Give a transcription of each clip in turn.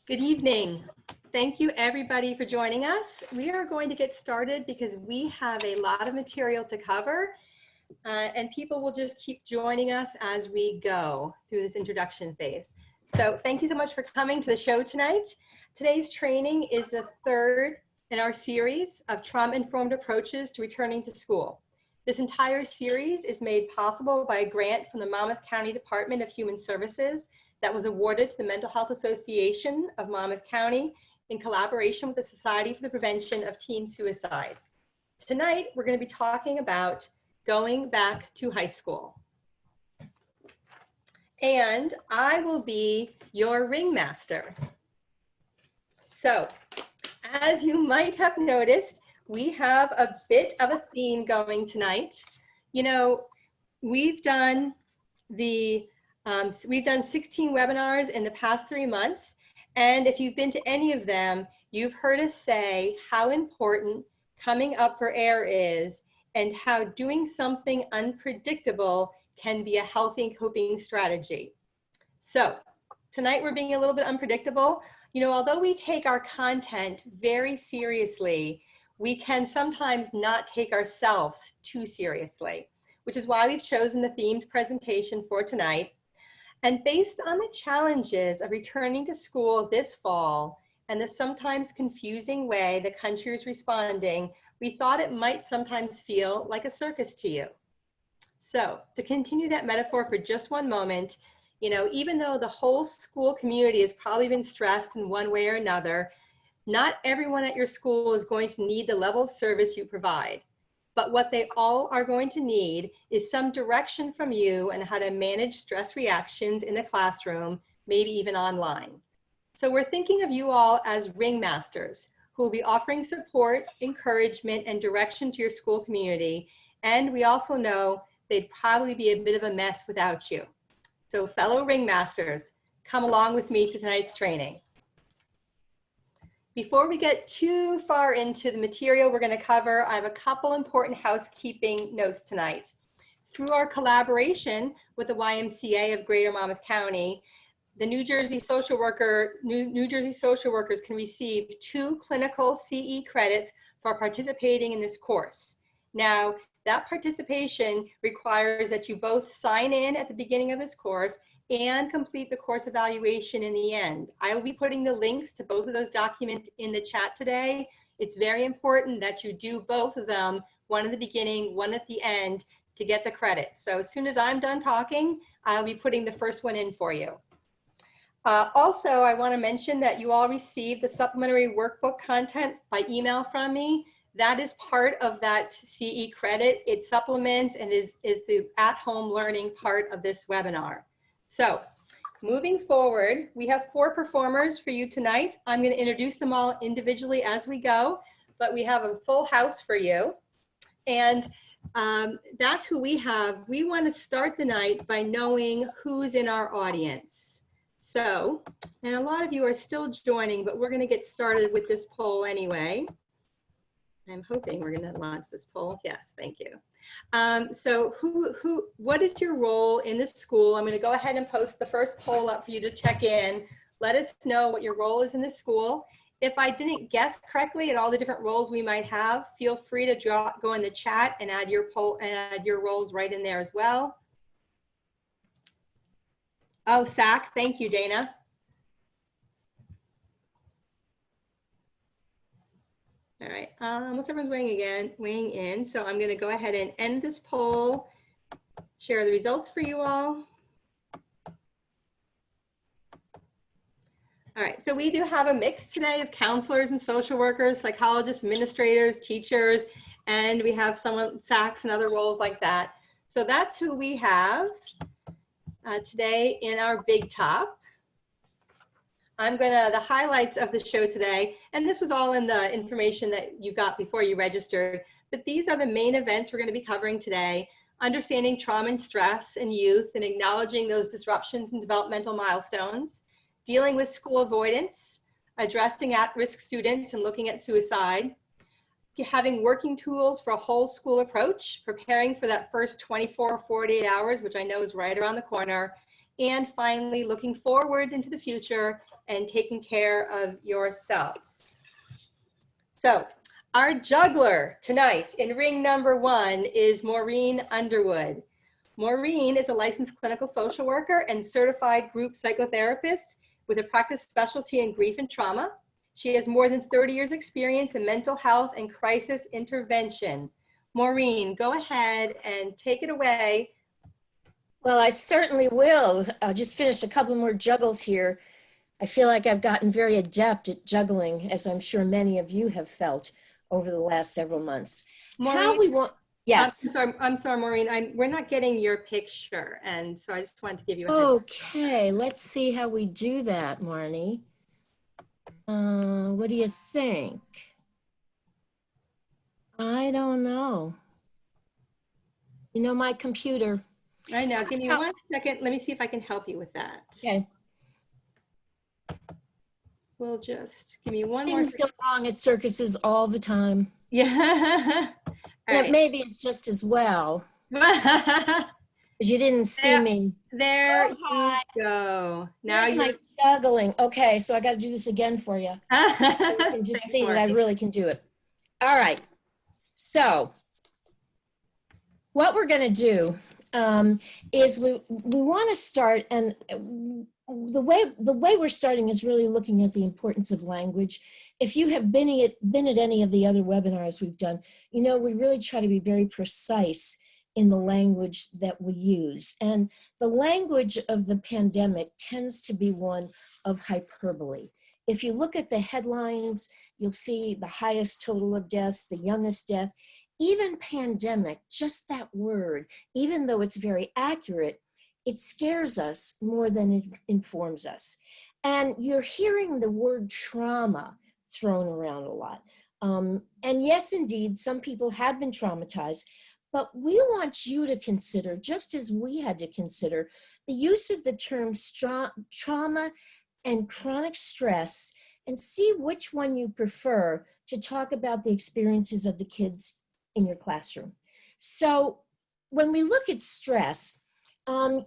Good evening. Thank you everybody for joining us. We are going to get started because we have a lot of material to cover and people will just keep joining us as we go through this introduction phase. So thank you so much for coming to the show tonight. Today's training is the third in our series of trauma-informed approaches to returning to school. This entire series is made possible by a grant from the Monmouth County Department of Human Services that was awarded to the Mental Health Association of Monmouth County in collaboration with the Society for the Prevention of Teen Suicide. Tonight, we're going to be talking about going back to high school. And I will be your ringmaster. So, as you might have noticed, we have a bit of a theme going tonight. You know, we've done 16 webinars in the past 3 months. And if you've been to any of them, you've heard us say how important coming up for air is and how doing something unpredictable can be a healthy coping strategy. So tonight we're being a little bit unpredictable. You know, although we take our content very seriously, we can sometimes not take ourselves too seriously, which is why we've chosen the themed presentation for tonight. And based on the challenges of returning to school this fall and the sometimes confusing way the country is responding, we thought it might sometimes feel like a circus to you. So to continue that metaphor for just one moment, you know, even though the whole school community has probably been stressed in one way or another, not everyone at your school is going to need the level of service you provide. But what they all are going to need is some direction from you on how to manage stress reactions in the classroom, maybe even online. So we're thinking of you all as ringmasters who will be offering support, encouragement, and direction to your school community. And we also know they'd probably be a bit of a mess without you. So fellow ringmasters, come along with me to tonight's training. Before we get too far into the material we're going to cover, I have a couple important housekeeping notes tonight. Through our collaboration with the YMCA of Greater Monmouth County, the New Jersey social workers can receive 2 clinical CE credits for participating in this course. Now, that participation requires that you both sign in at the beginning of this course and complete the course evaluation in the end. I will be putting the links to both of those documents in the chat today. It's very important that you do both of them, one at the beginning, one at the end, to get the credit. So as soon as I'm done talking, I'll be putting the first one in for you. Also, I want to mention that you all received the supplementary workbook content by email from me. That is part of that CE credit. It supplements and is the at-home learning part of this webinar. So moving forward, we have 4 performers for you tonight. I'm going to introduce them all individually as we go, but we have a full house for you. And that's who we have. We want to start the night by knowing who's in our audience. So, and a lot of you are still joining, but we're going to get started with this poll anyway. I'm hoping we're going to launch this poll. Yes, thank you. So what is your role in this school? I'm going to go ahead and post the first poll up for you to check in. Let us know what your role is in the school. If I didn't guess correctly at all the different roles we might have, feel free to go in the chat and add your poll and add your roles right in there as well. Oh, SAC, thank you, Dana. All right, once everyone's weighing in, so I'm going to go ahead and end this poll, share the results for you all. All right, so we do have a mix today of counselors and social workers, psychologists, administrators, teachers, and we have someone, SACs and other roles like that. So that's who we have today in our big top. The highlights of the show today, and this was all in the information that you got before you registered, but these are the main events we're going to be covering today. Understanding trauma and stress in youth and acknowledging those disruptions and developmental milestones, dealing with school avoidance, addressing at-risk students and looking at suicide, having working tools for a whole school approach, preparing for that first 24 or 48 hours, which I know is right around the corner, and finally, looking forward into the future and taking care of yourselves. So our juggler tonight in ring number 1 is Maureen Underwood. Maureen is a licensed clinical social worker and certified group psychotherapist with a practice specialty in grief and trauma. She has more than 30 years experience in mental health and crisis intervention. Maureen, go ahead and take it away. Well, I certainly will. I'll just finish a couple more juggles here. I feel like I've gotten very adept at juggling, as I'm sure many of you have felt over the last several months. Maureen, How we want, yes. I'm sorry, Maureen, we're not getting your picture, and so I just wanted to give you a heads up. Okay, let's see how we do that, Marnie. What do you think? I don't know. You know, my computer. I know, give me 1 second. Let me see if I can help you with that. Okay. We'll just, give me one more. Things go wrong at circuses all the time. Yeah. And maybe it's just as well. Because you didn't see me. There you go. Now here's my juggling. Okay, so I got to do this again for you. So you can just see that I really can do it. All right. So what we're going to do is we want to start, and the way we're starting is really looking at the importance of language. If you have been at any of the other webinars we've done, you know we really try to be very precise in the language that we use. And the language of the pandemic tends to be one of hyperbole. If you look at the headlines, you'll see the highest total of deaths, the youngest death. Even pandemic, just that word, even though it's very accurate, it scares us more than it informs us. And you're hearing the word trauma thrown around a lot. And yes, indeed, some people have been traumatized, but we want you to consider, just as we had to consider, the use of the terms trauma and chronic stress, and see which one you prefer to talk about the experiences of the kids in your classroom. So when we look at stress,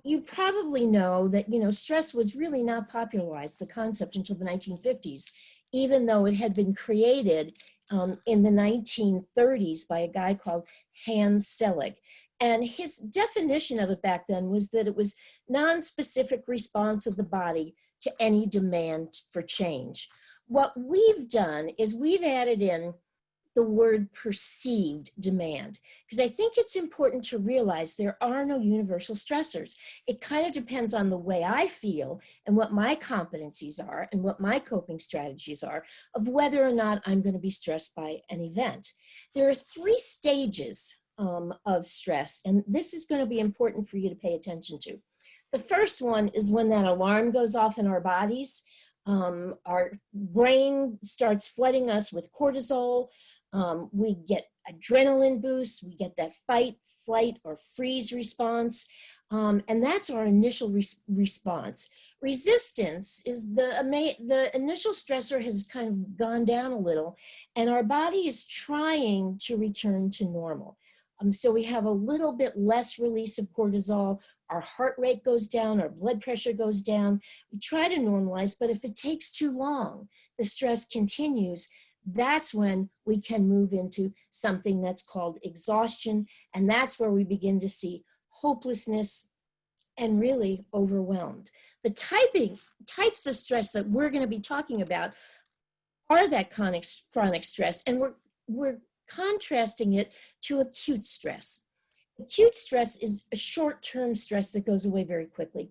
you probably know that, stress was really not popularized, the concept, until the 1950s, even though it had been created in the 1930s by a guy called Hans Selig. And his definition of it back then was that it was non-specific response of the body to any demand for change. What we've done is we've added in the word perceived demand, because I think it's important to realize there are no universal stressors. It kind of depends on the way I feel and what my competencies are and what my coping strategies are of whether or not I'm going to be stressed by an event. There are 3 stages of stress, and this is going to be important for you to pay attention to. The first one is when that alarm goes off in our bodies. Our brain starts flooding us with cortisol. We get adrenaline boost, we get that fight, flight, or freeze response, and that's our initial response. Resistance is the initial stressor has kind of gone down a little, and our body is trying to return to normal. So we have a little bit less release of cortisol, our heart rate goes down, our blood pressure goes down. We try to normalize, but if it takes too long, the stress continues. That's when we can move into something that's called exhaustion, and that's where we begin to see hopelessness and really overwhelmed. The types of stress that we're going to be talking about are that chronic stress, and we're contrasting it to acute stress. Acute stress is a short-term stress that goes away very quickly.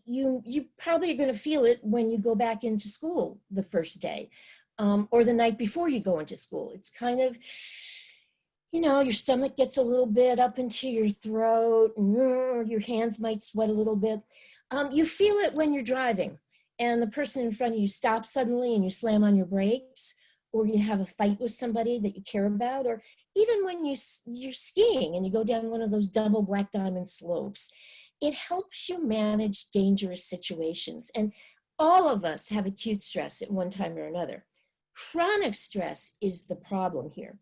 You probably are going to feel it when you go back into school the first day. Or the night before you go into school. It's kind of, your stomach gets a little bit up into your throat, and your hands might sweat a little bit. You feel it when you're driving and the person in front of you stops suddenly and you slam on your brakes, or you have a fight with somebody that you care about, or even when you're skiing and you go down one of those double black diamond slopes. It helps you manage dangerous situations. And all of us have acute stress at one time or another. Chronic stress is the problem here.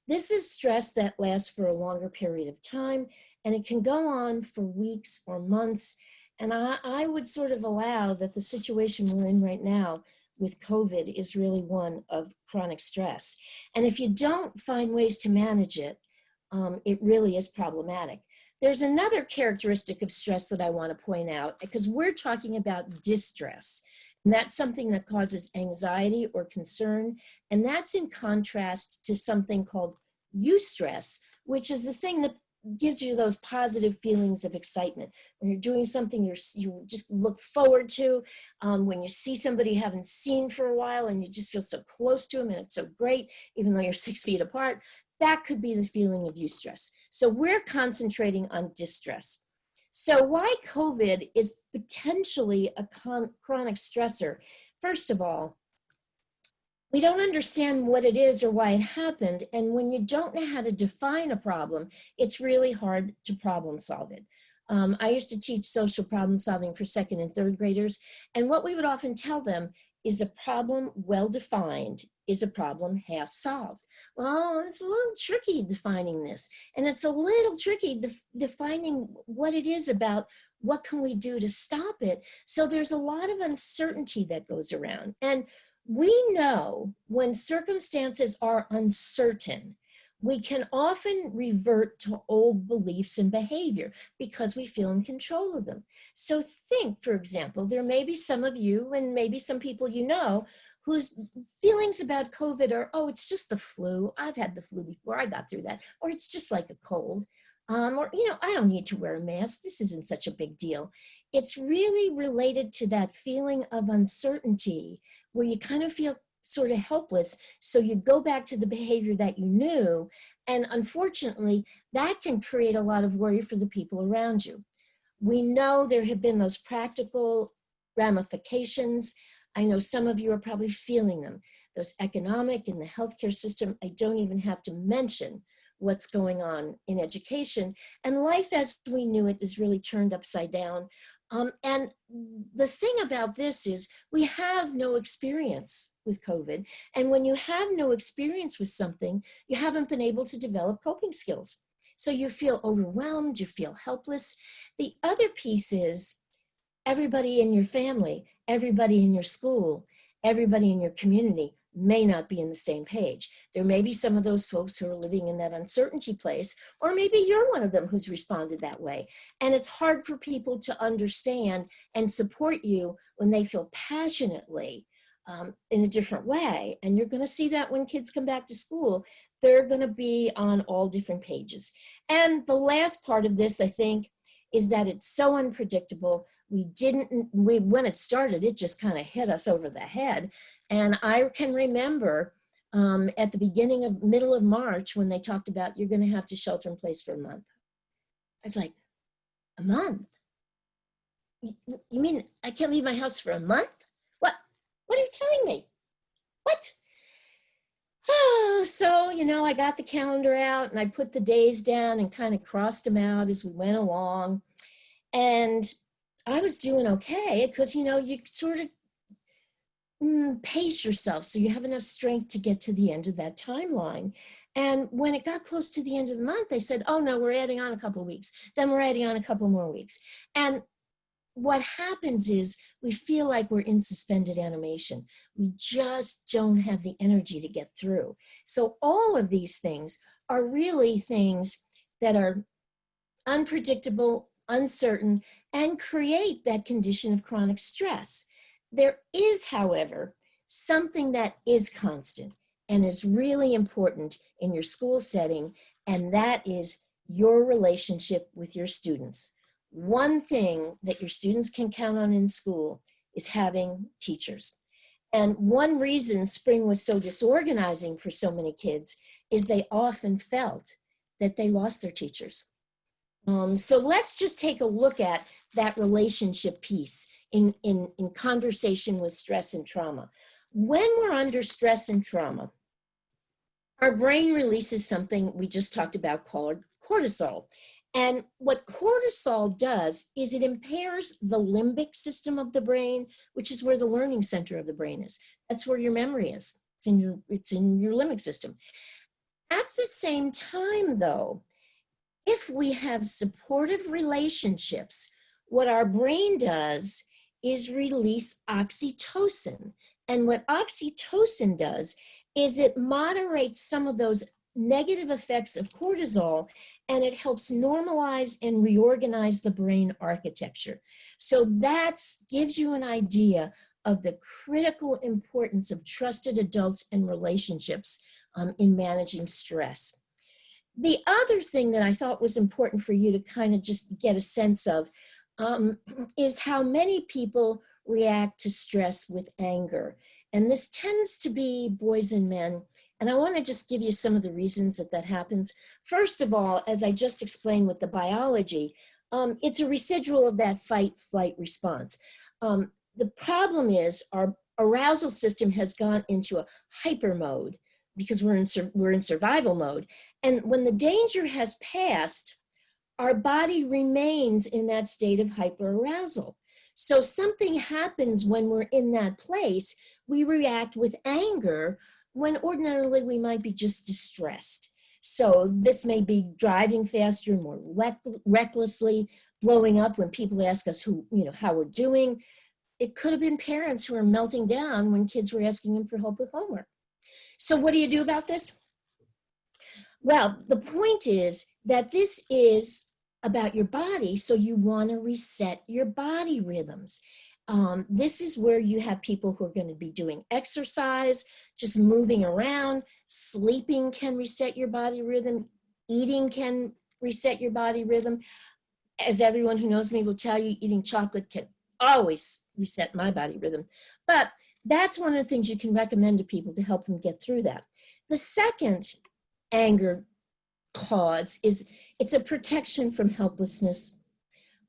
This is stress that lasts for a longer period of time, and it can go on for weeks or months. And I would sort of allow that the situation we're in right now with COVID is really one of chronic stress. And if you don't find ways to manage it, it really is problematic. There's another characteristic of stress that I want to point out, because we're talking about distress. And that's something that causes anxiety or concern. And that's in contrast to something called eustress, which is the thing that gives you those positive feelings of excitement. When you're doing something you just look forward to, when you see somebody you haven't seen for a while and you just feel so close to them and it's so great, even though you're 6 feet apart, that could be the feeling of eustress. So we're concentrating on distress. So why COVID is potentially a chronic stressor? First of all, we don't understand what it is or why it happened. And when you don't know how to define a problem, it's really hard to problem solve it. I used to teach social problem solving for 2nd and 3rd graders. And what we would often tell them is a problem well defined is a problem half solved. Well, it's a little tricky defining this. And it's a little tricky defining what it is about what can we do to stop it. So there's a lot of uncertainty that goes around. And we know when circumstances are uncertain, we can often revert to old beliefs and behavior because we feel in control of them. So think, for example, there may be some of you and maybe some people you know whose feelings about COVID are, oh, it's just the flu. I've had the flu before. I got through that. Or it's just like a cold. Or, I don't need to wear a mask. This isn't such a big deal. It's really related to that feeling of uncertainty where you kind of feel sort of helpless. So you go back to the behavior that you knew. And unfortunately, that can create a lot of worry for the people around you. We know there have been those practical ramifications. I know some of you are probably feeling them. Those economic in the healthcare system, I don't even have to mention what's going on in education. And life as we knew it is really turned upside down. And the thing about this is we have no experience with COVID. And when you have no experience with something, you haven't been able to develop coping skills. So you feel overwhelmed, you feel helpless. The other piece is everybody in your family, everybody in your school, everybody in your community may not be in the same page. There may be some of those folks who are living in that uncertainty place, or maybe you're one of them who's responded that way. And it's hard for people to understand and support you when they feel passionately in a different way. And you're going to see that when kids come back to school, they're going to be on all different pages. And the last part of this, I think, is that it's so unpredictable. When it started, it just kind of hit us over the head. And I can remember at the middle of March when they talked about you're going to have to shelter in place for a month. I was like, a month? You mean I can't leave my house for a month? What are you telling me? What? Oh, so, I got the calendar out and I put the days down and kind of crossed them out as we went along. And I was doing okay because, you sort of pace yourself so you have enough strength to get to the end of that timeline. And when it got close to the end of the month, they said, oh no, we're adding on a couple of weeks. Then we're adding on a couple more weeks. And what happens is we feel like we're in suspended animation. We just don't have the energy to get through. So all of these things are really things that are unpredictable, uncertain, and create that condition of chronic stress. There is, however, something that is constant and is really important in your school setting, and that is your relationship with your students. One thing that your students can count on in school is having teachers. And one reason spring was so disorganizing for so many kids is they often felt that they lost their teachers. So let's just take a look at that relationship piece in conversation with stress and trauma. When we're under stress and trauma, our brain releases something we just talked about called cortisol. And what cortisol does is it impairs the limbic system of the brain, which is where the learning center of the brain is. That's where your memory is. It's in your limbic system. At the same time, though, if we have supportive relationships what our brain does is release oxytocin. And what oxytocin does is it moderates some of those negative effects of cortisol, and it helps normalize and reorganize the brain architecture. So that gives you an idea of the critical importance of trusted adults and relationships in managing stress. The other thing that I thought was important for you to kind of just get a sense of is how many people react to stress with anger. And this tends to be boys and men. And I want to just give you some of the reasons that that happens. First of all, as I just explained with the biology, it's a residual of that fight-flight response. The problem is our arousal system has gone into a hyper mode because we're in survival mode. And when the danger has passed, our body remains in that state of hyperarousal. So something happens when we're in that place, we react with anger when ordinarily we might be just distressed. So this may be driving faster, more recklessly, blowing up when people ask us how we're doing. It could have been parents who are melting down when kids were asking them for help with homework. So what do you do about this? Well, the point is that this is about your body, so you want to reset your body rhythms. This is where you have people who are going to be doing exercise, just moving around. Sleeping can reset your body rhythm. Eating can reset your body rhythm. As everyone who knows me will tell you, eating chocolate can always reset my body rhythm. But that's one of the things you can recommend to people to help them get through that. The second anger cause is it's a protection from helplessness.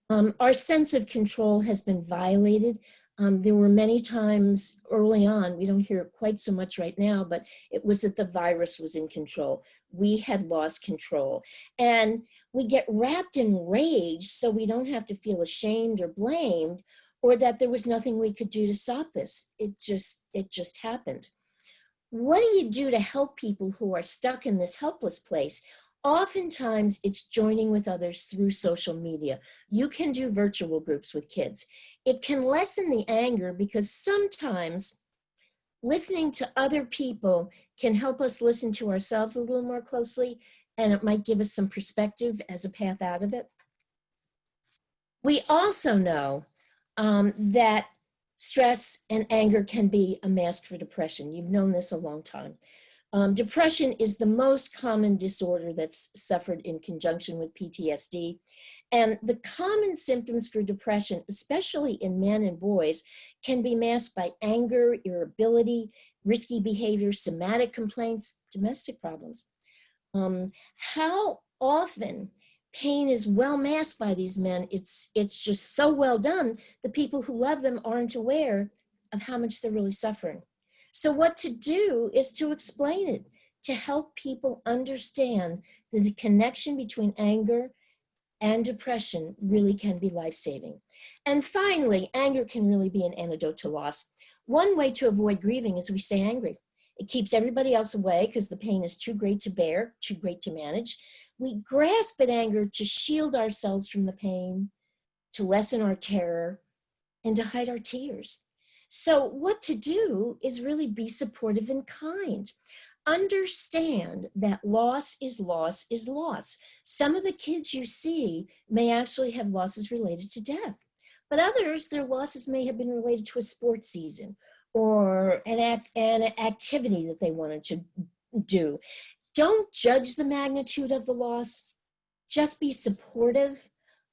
Our sense of control has been violated. There were many times early on, we don't hear it quite so much right now, but it was that the virus was in control. We had lost control. And we get wrapped in rage so we don't have to feel ashamed or blamed, or that there was nothing we could do to stop this. It just happened. What do you do to help people who are stuck in this helpless place? Oftentimes, it's joining with others through social media. You can do virtual groups with kids. It can lessen the anger because sometimes listening to other people can help us listen to ourselves a little more closely, and it might give us some perspective as a path out of it. We also know that stress and anger can be a mask for depression. You've known this a long time. Depression is the most common disorder that's suffered in conjunction with PTSD. And the common symptoms for depression, especially in men and boys, can be masked by anger, irritability, risky behavior, somatic complaints, domestic problems. How often pain is well masked by these men, it's just so well done, the people who love them aren't aware of how much they're really suffering. So what to do is to explain it, to help people understand that the connection between anger and depression really can be life-saving. And finally, anger can really be an antidote to loss. One way to avoid grieving is we stay angry. It keeps everybody else away because the pain is too great to bear, too great to manage. We grasp at anger to shield ourselves from the pain, to lessen our terror, and to hide our tears. So what to do is really be supportive and kind. Understand that loss is loss is loss. Some of the kids you see may actually have losses related to death, but others, their losses may have been related to a sports season or an activity that they wanted to do. Don't judge the magnitude of the loss. Just be supportive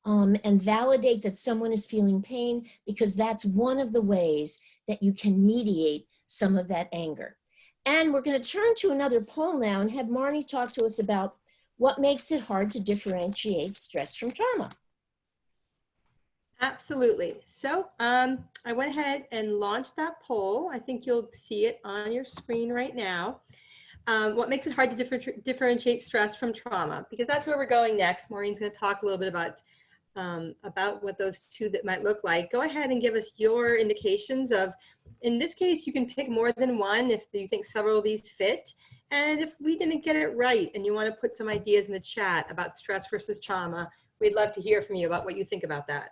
and validate that someone is feeling pain, because that's one of the ways that you can mediate some of that anger. And we're going to turn to another poll now and have Marnie talk to us about what makes it hard to differentiate stress from trauma. Absolutely. So I went ahead and launched that poll. I think you'll see it on your screen right now. What makes it hard to differentiate stress from trauma? Because that's where we're going next. Maureen's going to talk a little bit about what those two that might look like. Go ahead and give us your indications of, in this case, you can pick more than one if you think several of these fit. And if we didn't get it right and you want to put some ideas in the chat about stress versus trauma, we'd love to hear from you about what you think about that.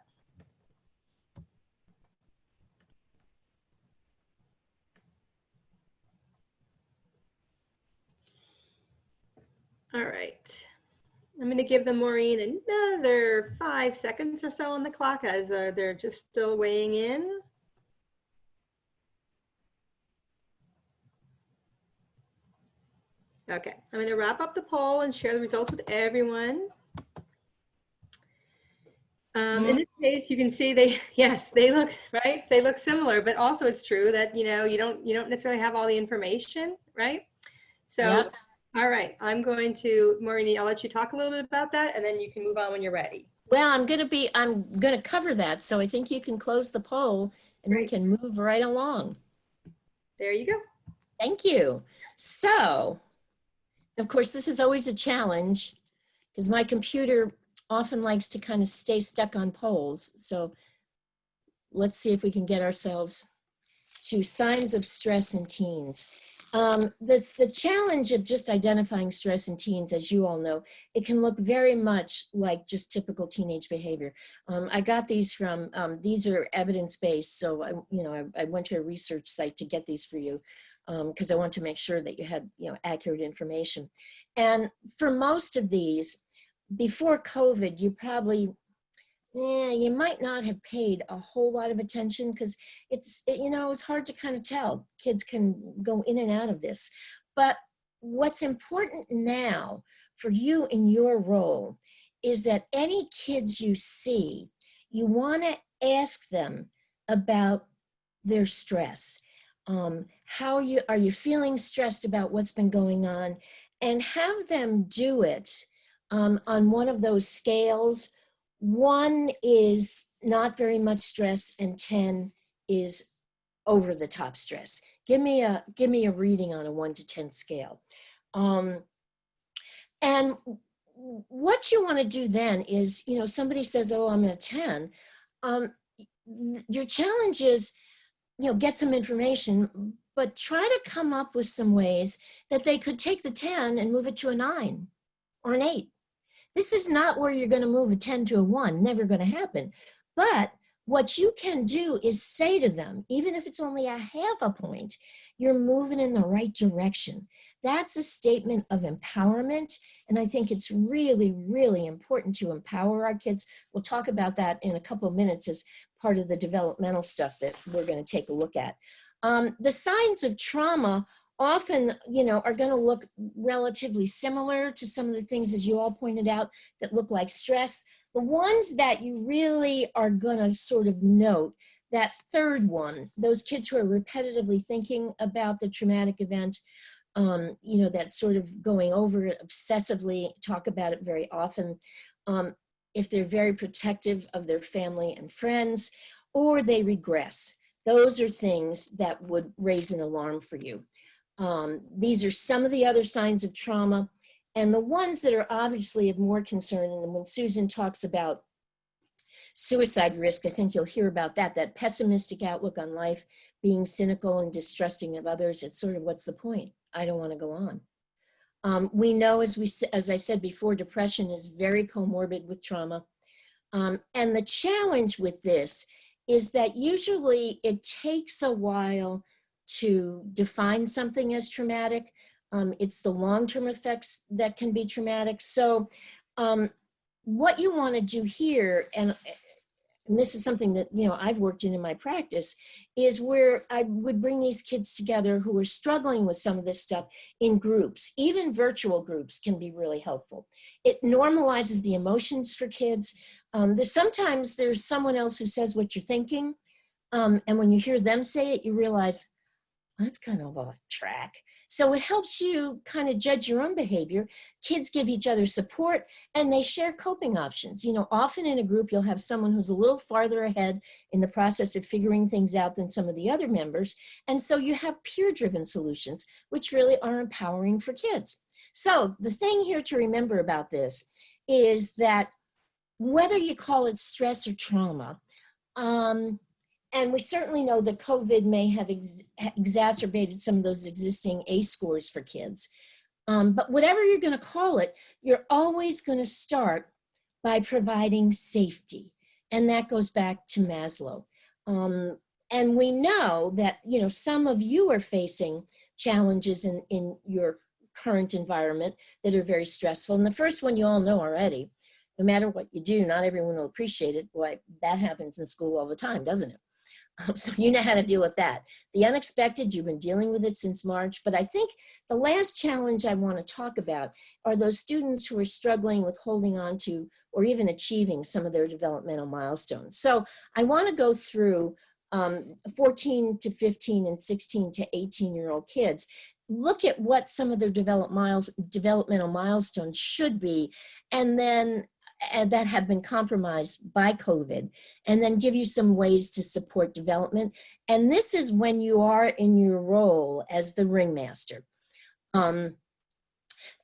All right. I'm going to give them, Maureen, another 5 seconds or so on the clock as they're just still weighing in. Okay, I'm going to wrap up the poll and share the results with everyone. In this case, you can see yes, they look, right? They look similar, but also it's true that, you don't necessarily have all the information, right? So, yep. All right, I'm going to, Maureen, I'll let you talk a little bit about that and then you can move on when you're ready. Well, I'm going to cover that. So I think you can close the poll and Great. We can move right along. There you go. Thank you. So, of course, this is always a challenge because my computer often likes to kind of stay stuck on polls. So let's see if we can get ourselves to signs of stress in teens. The challenge of just identifying stress in teens, as you all know, it can look very much like just typical teenage behavior. I got these from, these are evidence-based, so I went to a research site to get these for you because I want to make sure that you had accurate information. And for most of these, before COVID, you probably, you might not have paid a whole lot of attention because it's hard to kind of tell. Kids can go in and out of this. But what's important now for you in your role is that any kids you see, you want to ask them about their stress. How are you feeling stressed about what's been going on? And have them do it on one of those scales. 1 is not very much stress and 10 is over the top stress. Give me a reading on a 1 to 10 scale. And what you want to do then is, somebody says, oh, I'm at a 10. Your challenge is, get some information, but try to come up with some ways that they could take the 10 and move it to a 9 or an 8. This is not where you're going to move a 10 to a 1, never going to happen. But what you can do is say to them, even if it's only a half a point, you're moving in the right direction. That's a statement of empowerment. And I think it's really, really important to empower our kids. We'll talk about that in a couple of minutes as part of the developmental stuff that we're going to take a look at. The signs of trauma often, are going to look relatively similar to some of the things, as you all pointed out, that look like stress. The ones that you really are going to sort of note, that third one, those kids who are repetitively thinking about the traumatic event, that sort of going over it obsessively, talk about it very often. If they're very protective of their family and friends, or they regress, those are things that would raise an alarm for you. These are some of the other signs of trauma, and the ones that are obviously of more concern. And when Susan talks about suicide risk, I think you'll hear about that pessimistic outlook on life, being cynical and distrusting of others. It's sort of, what's the point? I don't want to go on. We know, as I said before, depression is very comorbid with trauma. And the challenge with this is that usually it takes a while to define something as traumatic. It's the long-term effects that can be traumatic. So what you want to do here, and this is something that I've worked in my practice, is where I would bring these kids together who are struggling with some of this stuff in groups. Even virtual groups can be really helpful. It normalizes the emotions for kids. Sometimes there's someone else who says what you're thinking, and when you hear them say it, you realize, that's kind of off track. So it helps you kind of judge your own behavior. Kids give each other support and they share coping options. Often in a group, you'll have someone who's a little farther ahead in the process of figuring things out than some of the other members. And so you have peer-driven solutions, which really are empowering for kids. So the thing here to remember about this is that whether you call it stress or trauma, and we certainly know that COVID may have exacerbated some of those existing ACE scores for kids. But whatever you're going to call it, you're always going to start by providing safety. And that goes back to Maslow. And we know that, some of you are facing challenges in your current environment that are very stressful. And the first one you all know already, no matter what you do, not everyone will appreciate it. Boy, that happens in school all the time, doesn't it? So you know how to deal with that. The unexpected, you've been dealing with it since March, but I think the last challenge I want to talk about are those students who are struggling with holding on to or even achieving some of their developmental milestones. So I want to go through 14 to 15 and 16 to 18-year-old kids, look at what some of their developmental milestones should be, and then that have been compromised by COVID, and then give you some ways to support development. And this is when you are in your role as the ringmaster.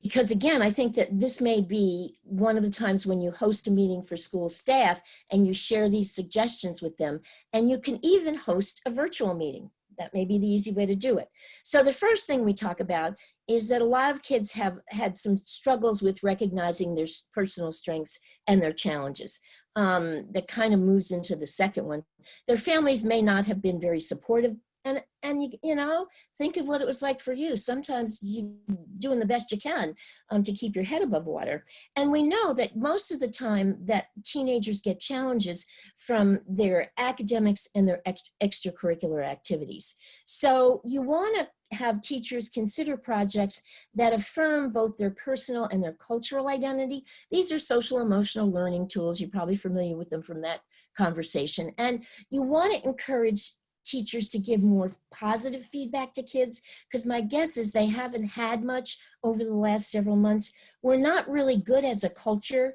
Because again, I think that this may be one of the times when you host a meeting for school staff and you share these suggestions with them, and you can even host a virtual meeting. That may be the easy way to do it. So the first thing we talk about is that a lot of kids have had some struggles with recognizing their personal strengths and their challenges. That kind of moves into the second one. Their families may not have been very supportive, and you know, think of what it was like for you. Sometimes you're doing the best you can to keep your head above water. And we know that most of the time that teenagers get challenges from their academics and their extracurricular activities. So you want to have teachers consider projects that affirm both their personal and their cultural identity. These are social emotional learning tools. You're probably familiar with them from that conversation. And you want to encourage teachers to give more positive feedback to kids, because my guess is they haven't had much over the last several months. We're not really good as a culture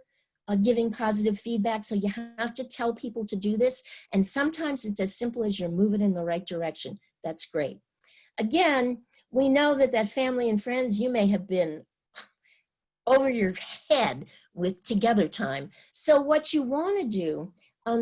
giving positive feedback, so you have to tell people to do this. And sometimes it's as simple as you're moving in the right direction. That's great. Again, we know that family and friends, you may have been over your head with together time. So what you want to do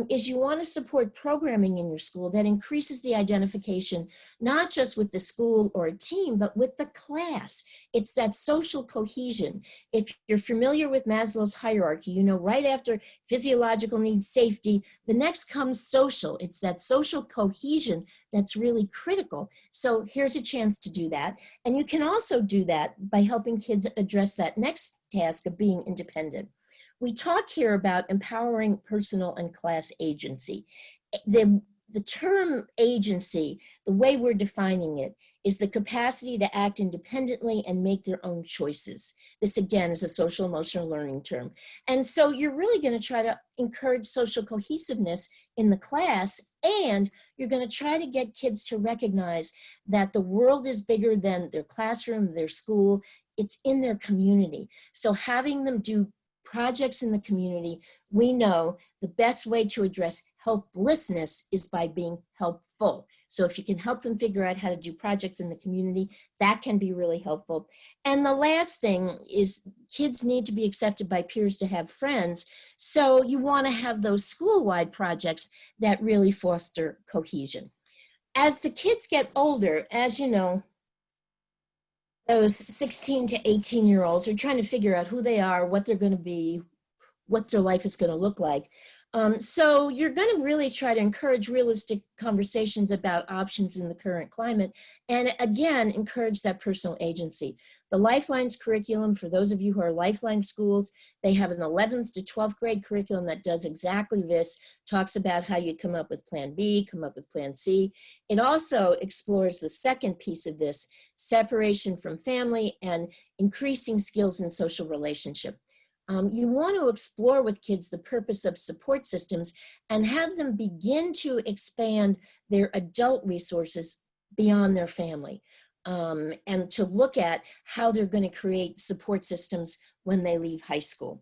is you want to support programming in your school that increases the identification, not just with the school or a team, but with the class. It's that social cohesion. If you're familiar with Maslow's hierarchy, you know right after physiological needs, safety, the next comes social. It's that social cohesion that's really critical. So here's a chance to do that. And you can also do that by helping kids address that next task of being independent. We talk here about empowering personal and class agency. The term agency, the way we're defining it, is the capacity to act independently and make their own choices. This again is a social emotional learning term. And so you're really going to try to encourage social cohesiveness in the class, and you're going to try to get kids to recognize that the world is bigger than their classroom, their school, it's in their community. So having them do projects in the community, we know the best way to address helplessness is by being helpful. So if you can help them figure out how to do projects in the community, that can be really helpful. And the last thing is kids need to be accepted by peers to have friends. So you want to have those school-wide projects that really foster cohesion. As the kids get older, as you know, those 16 to 18-year-olds are trying to figure out who they are, what they're going to be, what their life is going to look like. So you're going to really try to encourage realistic conversations about options in the current climate, and again, encourage that personal agency. The Lifelines curriculum, for those of you who are Lifeline schools, they have an 11th to 12th grade curriculum that does exactly this, talks about how you come up with Plan B, come up with Plan C. It also explores the second piece of this, separation from family and increasing skills in social relationship. You want to explore with kids the purpose of support systems and have them begin to expand their adult resources beyond their family, and to look at how they're going to create support systems when they leave high school.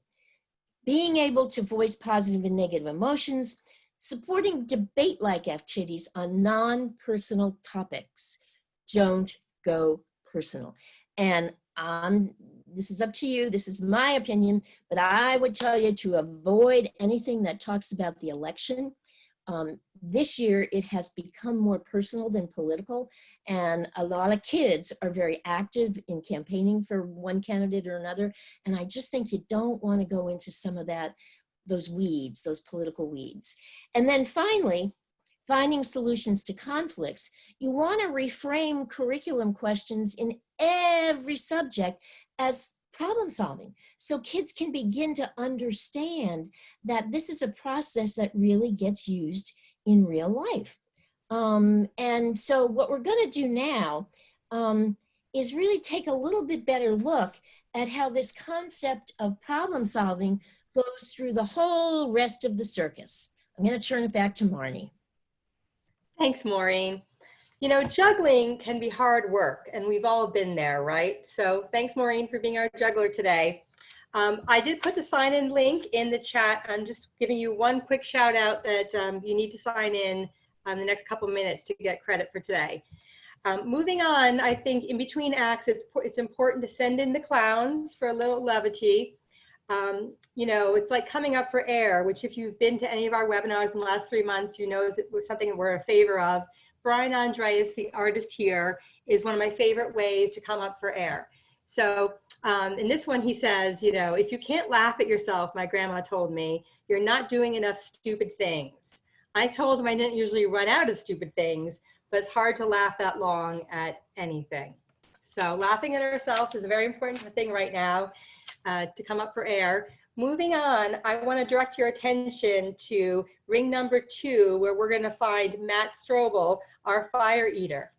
Being able to voice positive and negative emotions, supporting debate-like activities on non-personal topics. Don't go personal. And this is up to you, this is my opinion, but I would tell you to avoid anything that talks about the election. This year, it has become more personal than political, and a lot of kids are very active in campaigning for one candidate or another, and I just think you don't want to go into some of that, those weeds, those political weeds. And then finally, finding solutions to conflicts, you want to reframe curriculum questions in every subject as problem solving. So kids can begin to understand that this is a process that really gets used in real life. And so what we're going to do now is really take a little bit better look at how this concept of problem solving goes through the whole rest of the circus. I'm going to turn it back to Marnie. Thanks, Maureen. You know, juggling can be hard work, and we've all been there, right? So thanks, Maureen, for being our juggler today. I did put the sign-in link in the chat. I'm just giving you one quick shout out that you need to sign in the next couple minutes to get credit for today. Moving on, I think in between acts, it's important to send in the clowns for a little levity. You know, it's like coming up for air, which if you've been to any of our webinars in the last 3 months, you know it was something that we're in favor of. Brian Andreas, the artist here, is one of my favorite ways to come up for air. So in this one, he says, you know, if you can't laugh at yourself, my grandma told me, you're not doing enough stupid things. I told him I didn't usually run out of stupid things, but it's hard to laugh that long at anything. So laughing at ourselves is a very important thing right now to come up for air. Moving on, I want to direct your attention to ring number 2, where we're going to find Matt Strobel, our fire eater.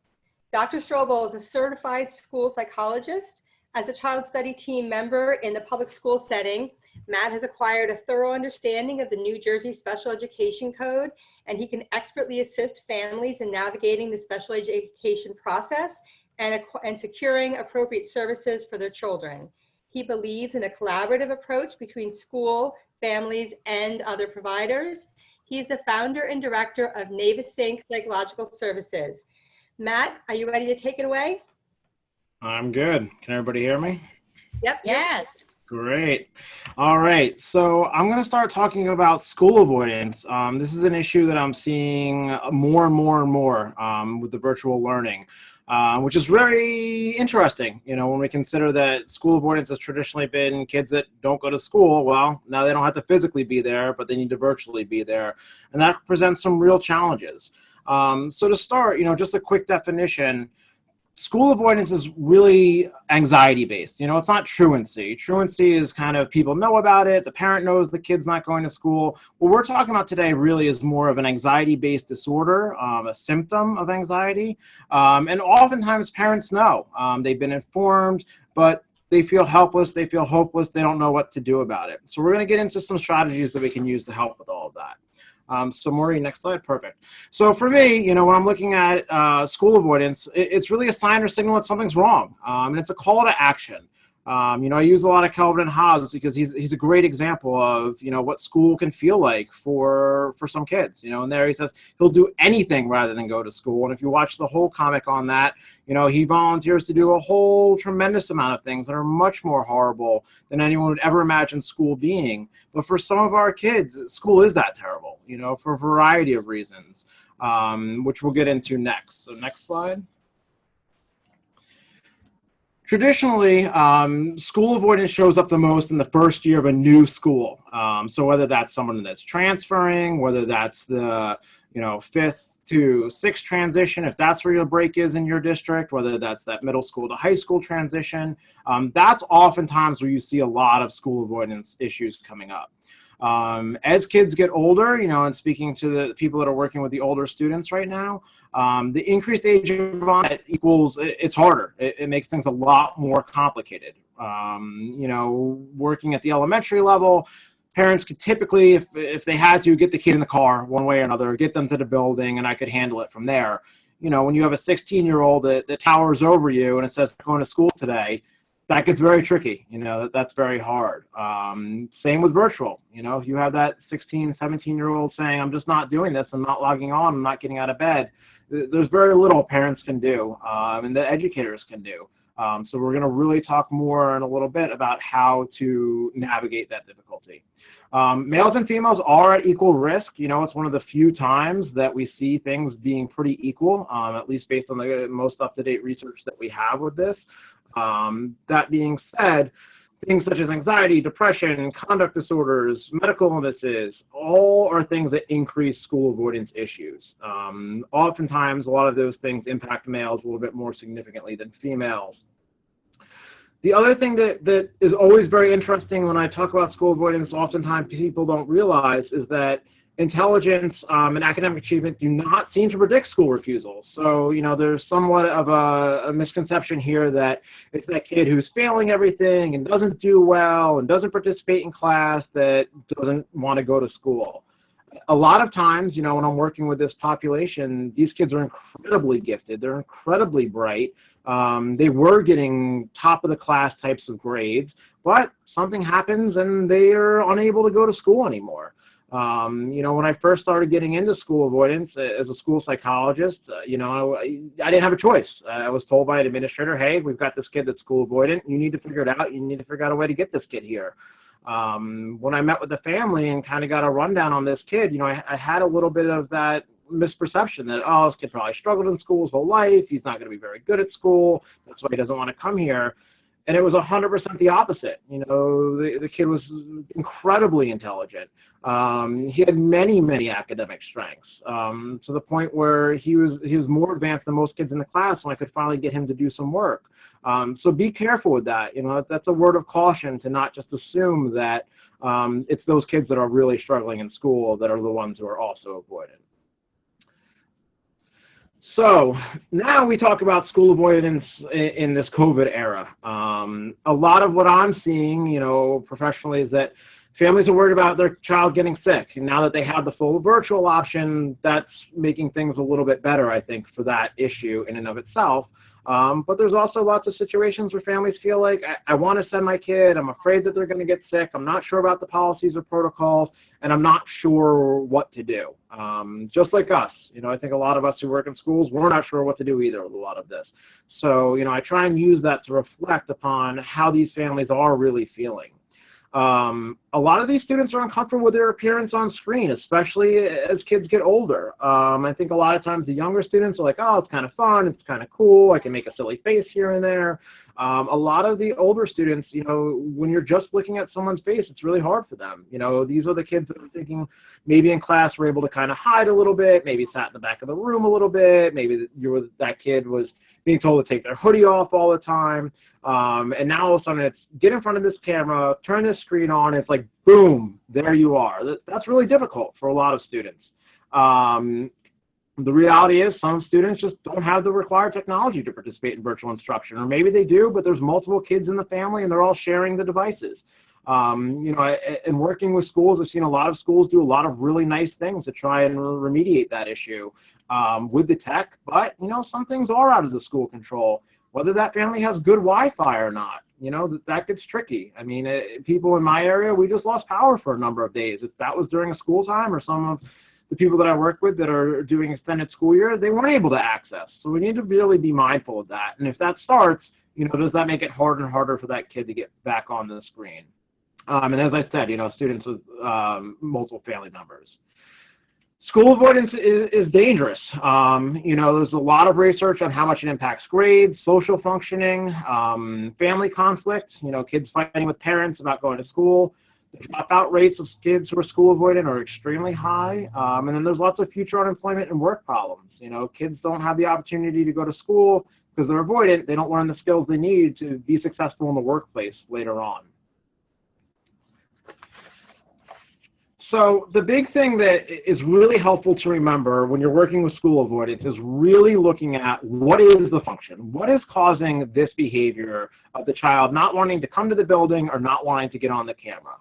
Dr. Strobel is a certified school psychologist. As a child study team member in the public school setting, Matt has acquired a thorough understanding of the New Jersey Special Education Code, and he can expertly assist families in navigating the special education process and securing appropriate services for their children. He believes in a collaborative approach between school, families, and other providers. He's the founder and director of Navasync Psychological Services. Matt, are you ready to take it away? I'm good. Can everybody hear me? Yep. Yes. Great. All right. So I'm going to start talking about school avoidance. This is an issue that I'm seeing more and more and more with the virtual learning, which is very interesting. You know, when we consider that school avoidance has traditionally been kids that don't go to school. Well, now they don't have to physically be there, but they need to virtually be there. And that presents some real challenges. So to start, you know, just a quick definition. School avoidance is really anxiety-based. You know, it's not truancy. Truancy is kind of people know about it. The parent knows the kid's not going to school. What we're talking about today really is more of an anxiety-based disorder, a symptom of anxiety. And oftentimes parents know. They've been informed, but they feel helpless. They feel hopeless. They don't know what to do about it. So we're going to get into some strategies that we can use to help with all of that. So Maureen, next slide. Perfect. So for me, you know, when I'm looking at school avoidance, it's really a sign or signal that something's wrong. And it's a call to action. You know, I use a lot of Calvin and Hobbes because he's a great example of, you know, what school can feel like for some kids, you know, and there he says he'll do anything rather than go to school. And if you watch the whole comic on that, you know, he volunteers to do a whole tremendous amount of things that are much more horrible than anyone would ever imagine school being. But for some of our kids, school is that terrible, you know, for a variety of reasons, which we'll get into next. So next slide. Traditionally, school avoidance shows up the most in the first year of a new school. So whether that's someone that's transferring, whether that's the, you know, 5th to 6th transition, if that's where your break is in your district, whether that's that middle school to high school transition, that's oftentimes where you see a lot of school avoidance issues coming up. As kids get older, you know, and speaking to the people that are working with the older students right now, the increased age of onset equals it's harder. It makes things a lot more complicated. You know, working at the elementary level, parents could typically, if they had to, get the kid in the car one way or another, get them to the building, and I could handle it from there. You know, when you have a 16-year-old that towers over you and it says, going to school today, that gets very tricky. You know, that's very hard. Same with virtual. You know, if you have that 16, 17-year-old saying, I'm just not doing this, I'm not logging on, I'm not getting out of bed, there's very little parents can do and the educators can do. So we're going to really talk more in a little bit about how to navigate that difficulty. Males and females are at equal risk. You know, it's one of the few times that we see things being pretty equal, at least based on the most up-to-date research that we have with this. That being said, Things such as anxiety, depression, conduct disorders, medical illnesses, all are things that increase school avoidance issues. Oftentimes, a lot of those things impact males a little bit more significantly than females. The other thing that is always very interesting when I talk about school avoidance, oftentimes people don't realize, is that intelligence and academic achievement do not seem to predict school refusal. So, there's somewhat of a misconception here that it's that kid who's failing everything and doesn't do well and doesn't participate in class that doesn't want to go to school. A lot of times, when I'm working with this population, these kids are incredibly gifted. They're incredibly bright. They were getting top of the class types of grades, but something happens and they are unable to go to school anymore. When I first started getting into school avoidance as a school psychologist, I didn't have a choice. I was told by an administrator, hey, we've got this kid that's school avoidant. You need to figure it out. You need to figure out a way to get this kid here. When I met with the family and kind of got a rundown on this kid, I had a little bit of that misperception that, oh, this kid probably struggled in school his whole life. He's not going to be very good at school. That's why he doesn't want to come here. And it was 100% the opposite. The kid was incredibly intelligent. He had many, many academic strengths, to the point where he was more advanced than most kids in the class, and I could finally get him to do some work. So be careful with that. That's a word of caution, to not just assume that it's those kids that are really struggling in school that are the ones who are also avoidant. So now we talk about school avoidance in this COVID era. A lot of what I'm seeing, professionally, is that families are worried about their child getting sick. And now that they have the full virtual option, that's making things a little bit better, I think, for that issue in and of itself. But there's also lots of situations where families feel like, I want to send my kid, I'm afraid that they're going to get sick, I'm not sure about the policies or protocols, and I'm not sure what to do. Just like us, I think a lot of us who work in schools, we're not sure what to do either with a lot of this. So, I try and use that to reflect upon how these families are really feeling. A lot of these students are uncomfortable with their appearance on screen, especially as kids get older. I think a lot of times the younger students are like, oh, it's kind of fun, it's kind of cool, I can make a silly face here and there. A lot of the older students, when you're just looking at someone's face, it's really hard for them. These are the kids that are thinking maybe in class we're able to kind of hide a little bit, maybe sat in the back of the room a little bit, maybe that kid was being told to take their hoodie off all the time. And now all of a sudden it's get in front of this camera, turn this screen on, it's like, boom, there you are. That's really difficult for a lot of students. The reality is some students just don't have the required technology to participate in virtual instruction, or maybe they do, but there's multiple kids in the family and they're all sharing the devices. In working with schools, I've seen a lot of schools do a lot of really nice things to try and remediate that issue with the tech, but, some things are out of the school control. Whether that family has good Wi-Fi or not, that gets tricky. I mean, people in my area, we just lost power for a number of days. If that was during a school time, or some of the people that I work with that are doing extended school year, they weren't able to access. So we need to really be mindful of that. And if that starts, does that make it harder and harder for that kid to get back on the screen? And as I said, students with multiple family members. School avoidance is dangerous. There's a lot of research on how much it impacts grades, social functioning, family conflict, kids fighting with parents about going to school. The dropout rates of kids who are school avoidant are extremely high. And then there's lots of future unemployment and work problems. Kids don't have the opportunity to go to school because they're avoidant. They don't learn the skills they need to be successful in the workplace later on. So the big thing that is really helpful to remember when you're working with school avoidance is really looking at what is the function? What is causing this behavior of the child not wanting to come to the building or not wanting to get on the camera?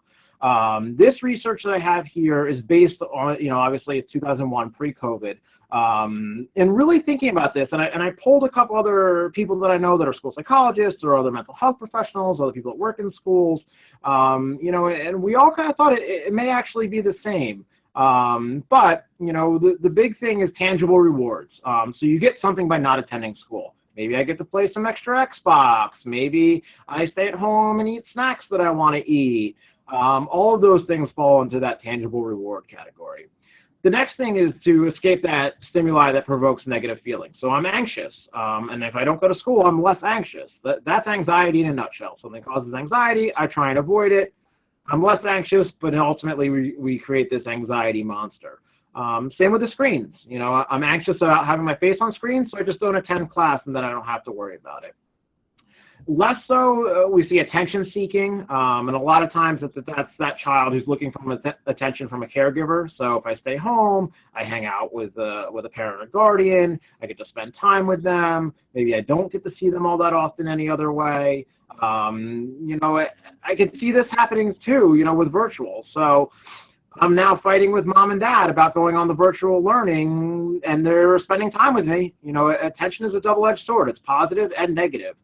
This research that I have here is based on, obviously it's 2001, pre-COVID. And really thinking about this, and I polled a couple other people that I know that are school psychologists or other mental health professionals, other people that work in schools, and we all kind of thought it may actually be the same. But, the big thing is tangible rewards. So you get something by not attending school. Maybe I get to play some extra Xbox. Maybe I stay at home and eat snacks that I want to eat. All of those things fall into that tangible reward category. The next thing is to escape that stimuli that provokes negative feelings. So I'm anxious, and if I don't go to school, I'm less anxious. That's anxiety in a nutshell. Something causes anxiety, I try and avoid it. I'm less anxious, but ultimately we create this anxiety monster. Same with the screens. You know, I'm anxious about having my face on screen, so I just don't attend class, and then I don't have to worry about it. Less so, we see attention seeking, and a lot of times that's that child who's looking for attention from a caregiver. So if I stay home, I hang out with a parent or guardian, I get to spend time with them. Maybe I don't get to see them all that often any other way. You know, I could see this happening too, you know, with virtual. So I'm now fighting with mom and dad about going on the virtual learning, and they're spending time with me. You know, attention is a double-edged sword. It's positive and negative.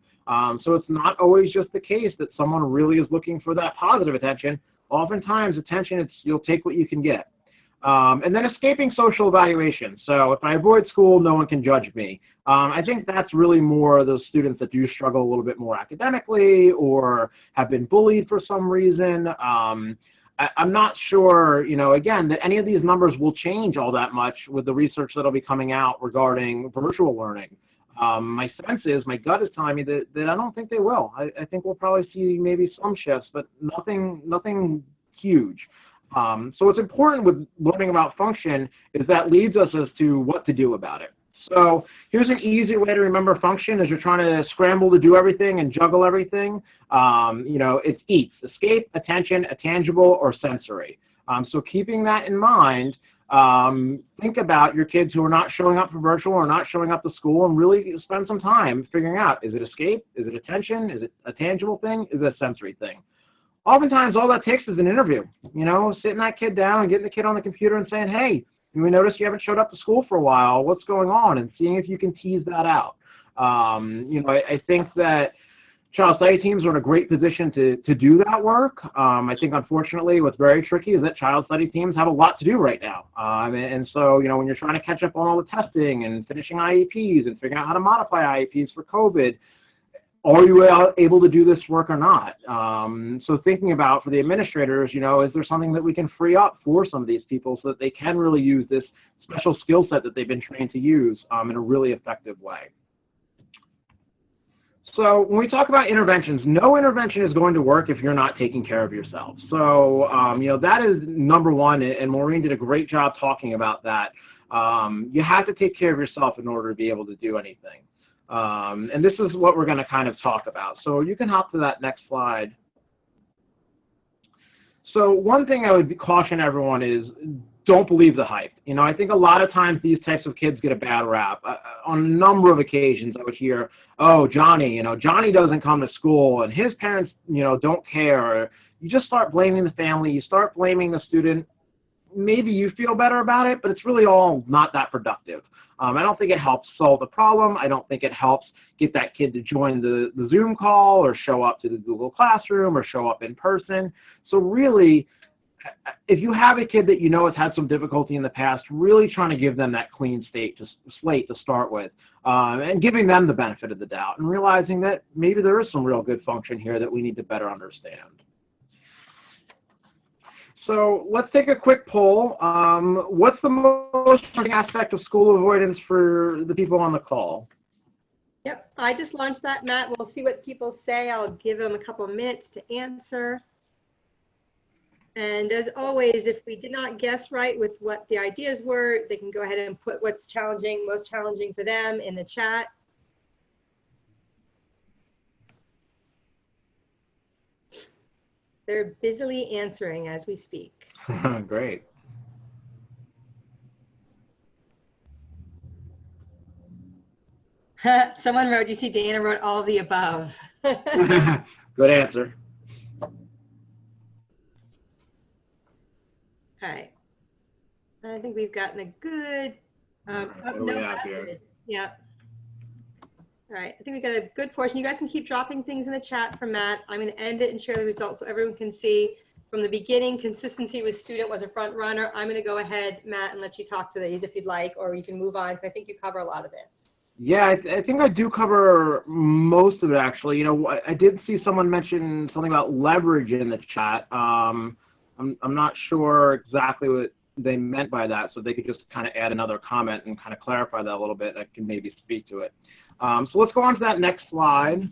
So it's not always just the case that someone really is looking for that positive attention. Oftentimes, attention, you'll take what you can get. And then escaping social evaluation. So if I avoid school, no one can judge me. I think that's really more those students that do struggle a little bit more academically or have been bullied for some reason. I'm not sure, you know, again, that any of these numbers will change all that much with the research that'll be coming out regarding virtual learning. My sense is, my gut is telling me that I don't think they will. I think we'll probably see maybe some shifts, but nothing huge. So what's important with learning about function is that leads us as to what to do about it. So here's an easy way to remember function as you're trying to scramble to do everything and juggle everything. You know, it's EATS: escape, attention, intangible, or sensory. So keeping that in mind, think about your kids who are not showing up for virtual or not showing up to school, and really spend some time figuring out, is it escape? Is it attention? Is it a tangible thing? Is it a sensory thing? Oftentimes, all that takes is an interview. You know, sitting that kid down and getting the kid on the computer and saying, hey, we noticed you haven't showed up to school for a while. What's going on? And seeing if you can tease that out. You know, I think that child study teams are in a great position to do that work. I think, unfortunately, what's very tricky is that child study teams have a lot to do right now. And so, you know, when you're trying to catch up on all the testing and finishing IEPs and figuring out how to modify IEPs for COVID, are you able to do this work or not? So thinking about, for the administrators, you know, is there something that we can free up for some of these people so that they can really use this special skill set that they've been trained to use in a really effective way? So when we talk about interventions, no intervention is going to work if you're not taking care of yourself. So, you know, that is number one, and Maureen did a great job talking about that. You have to take care of yourself in order to be able to do anything. And this is what we're going to kind of talk about. So you can hop to that next slide. So one thing I would caution everyone is, don't believe the hype. You know, I think a lot of times these types of kids get a bad rap. On a number of occasions, I would hear, oh, Johnny, you know, Johnny doesn't come to school and his parents, you know, don't care. Or you just start blaming the family. You start blaming the student. Maybe you feel better about it, but it's really all not that productive. I don't think it helps solve the problem. I don't think it helps get that kid to join the Zoom call or show up to the Google Classroom or show up in person. So really, if you have a kid that you know has had some difficulty in the past, really trying to give them that clean slate to start with, and giving them the benefit of the doubt and realizing that maybe there is some real good function here that we need to better understand. So let's take a quick poll. What's the most important aspect of school avoidance for the people on the call? Yep, I just launched that, Matt. We'll see what people say. I'll give them a couple of minutes to answer. And as always, if we did not guess right with what the ideas were, they can go ahead and put what's challenging, most challenging for them in the chat. They're busily answering as we speak. Great. Someone wrote, you see Dana wrote all of the above. Good answer. All right. I think we've gotten a good, yeah. All right, I think we got a good portion. You guys can keep dropping things in the chat from Matt. I'm going to end it and share the results so everyone can see from the beginning. Consistency with student was a front runner. I'm going to go ahead, Matt, and let you talk to these if you'd like, or you can move on because I think you cover a lot of this. Yeah, I think I do cover most of it, actually. You know, I did see someone mention something about leverage in the chat. I'm not sure exactly they meant by that, so they could just kind of add another comment and kind of clarify that a little bit. I can maybe speak to it. So let's go on to that next slide.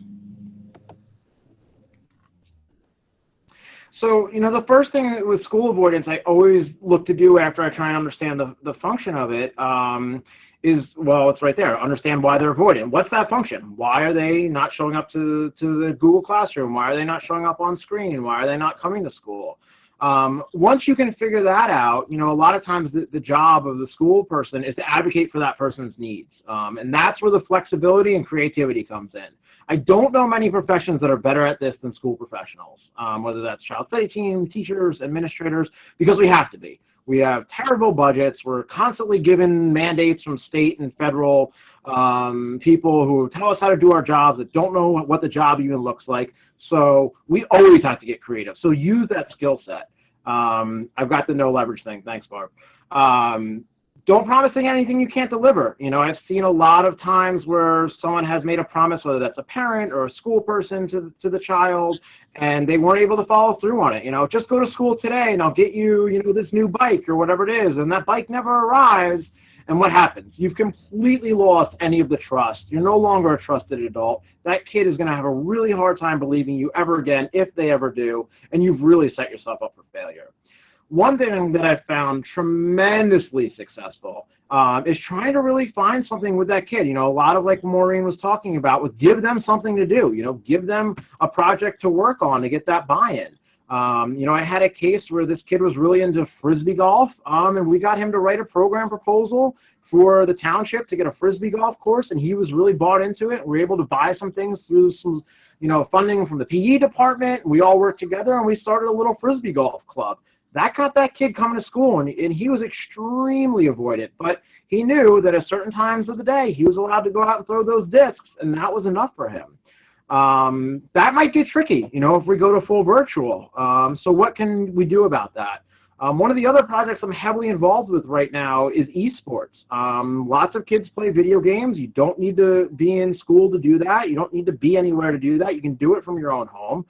So, you know, the first thing with school avoidance I always look to do after I try and understand the function of it is, well, it's right there. Understand why they're avoiding. What's that function? Why are they not showing up to the Google Classroom? Why are they not showing up on screen? Why are they not coming to school? Once you can figure that out, you know, a lot of times the job of the school person is to advocate for that person's needs. And that's where the flexibility and creativity comes in. I don't know many professions that are better at this than school professionals, whether that's child study team, teachers, administrators, because we have to be. We have terrible budgets. We're constantly given mandates from state and federal people who tell us how to do our jobs that don't know what the job even looks like. So we always have to get creative. So use that skill set. I've got the no leverage thing. Thanks, Barb. Don't promise anything you can't deliver. You know, I've seen a lot of times where someone has made a promise, whether that's a parent or a school person to the child, and they weren't able to follow through on it. You know, just go to school today and I'll get you, you know, this new bike or whatever it is, and that bike never arrives. And what happens? You've completely lost any of the trust. You're no longer a trusted adult. That kid is going to have a really hard time believing you ever again, if they ever do, and you've really set yourself up for failure. One thing that I've found tremendously successful is trying to really find something with that kid. You know, a lot of, like Maureen was talking about, was give them something to do. You know, give them a project to work on to get that buy-in. You know, I had a case where this kid was really into Frisbee golf, and we got him to write a program proposal for the township to get a Frisbee golf course, and he was really bought into it. We were able to buy some things through some, you know, funding from the PE department. We all worked together, and we started a little Frisbee golf club. That got that kid coming to school, and he was extremely avoidant, but he knew that at certain times of the day, he was allowed to go out and throw those discs, and that was enough for him. That might get tricky, you know, if we go to full virtual. So what can we do about that? One of the other projects I'm heavily involved with right now is esports. Lots of kids play video games. You don't need to be in school to do that. You don't need to be anywhere to do that. You can do it from your own home.